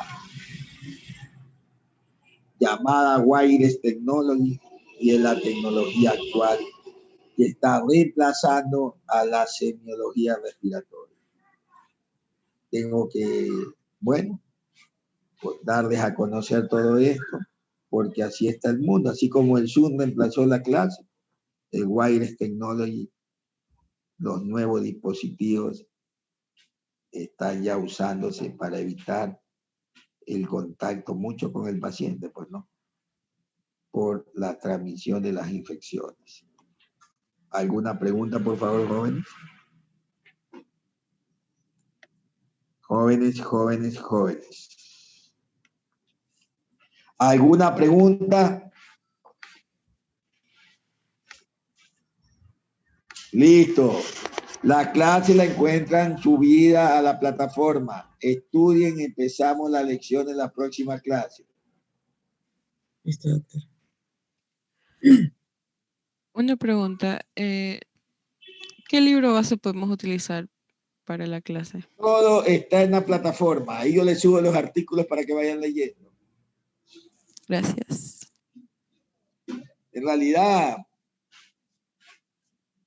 Llamada Wireless Technology, y es la tecnología actual que está reemplazando a la semiología respiratoria. Tengo que, bueno, pues darles a conocer todo esto, porque así está el mundo. Así como el Zoom reemplazó la clase, el Wireless Technology, los nuevos dispositivos están ya usándose para evitar el contacto mucho con el paciente, pues no, por la transmisión de las infecciones. ¿Alguna pregunta, por favor, jóvenes? Jóvenes, jóvenes, jóvenes. ¿Alguna pregunta? Listo. La clase la encuentran subida a la plataforma. Estudien, empezamos la lección en la próxima clase. Listo, doctor. Una pregunta. ¿Qué libro base podemos utilizar para la clase? Todo está en la plataforma. Ahí yo les subo los artículos para que vayan leyendo. Gracias. En realidad,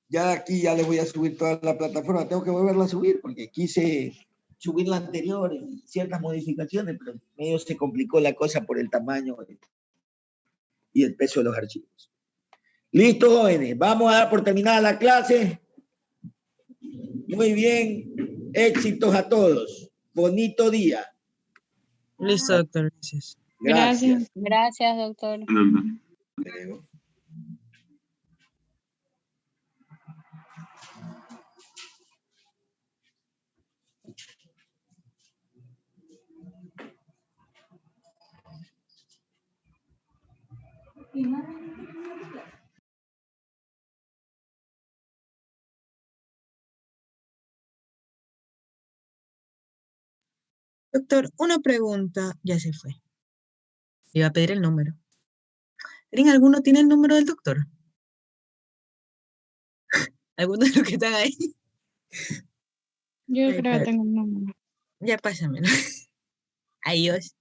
ya aquí ya les voy a subir toda la plataforma. Tengo que volverla a subir porque quise subir la anterior y ciertas modificaciones, pero medio se complicó la cosa por el tamaño y el peso de los archivos. Listo, jóvenes. Vamos a dar por terminada la clase. Muy bien. Éxitos a todos. Bonito día. Listo, doctor. Gracias. Gracias. Gracias, doctor. Creo. Doctor, una pregunta. Ya se fue. Le iba a pedir el número. ¿Alguno tiene el número del doctor? ¿Alguno de los que están ahí? Yo Ay, creo que padre. tengo un número. Ya pásamelo. Adiós.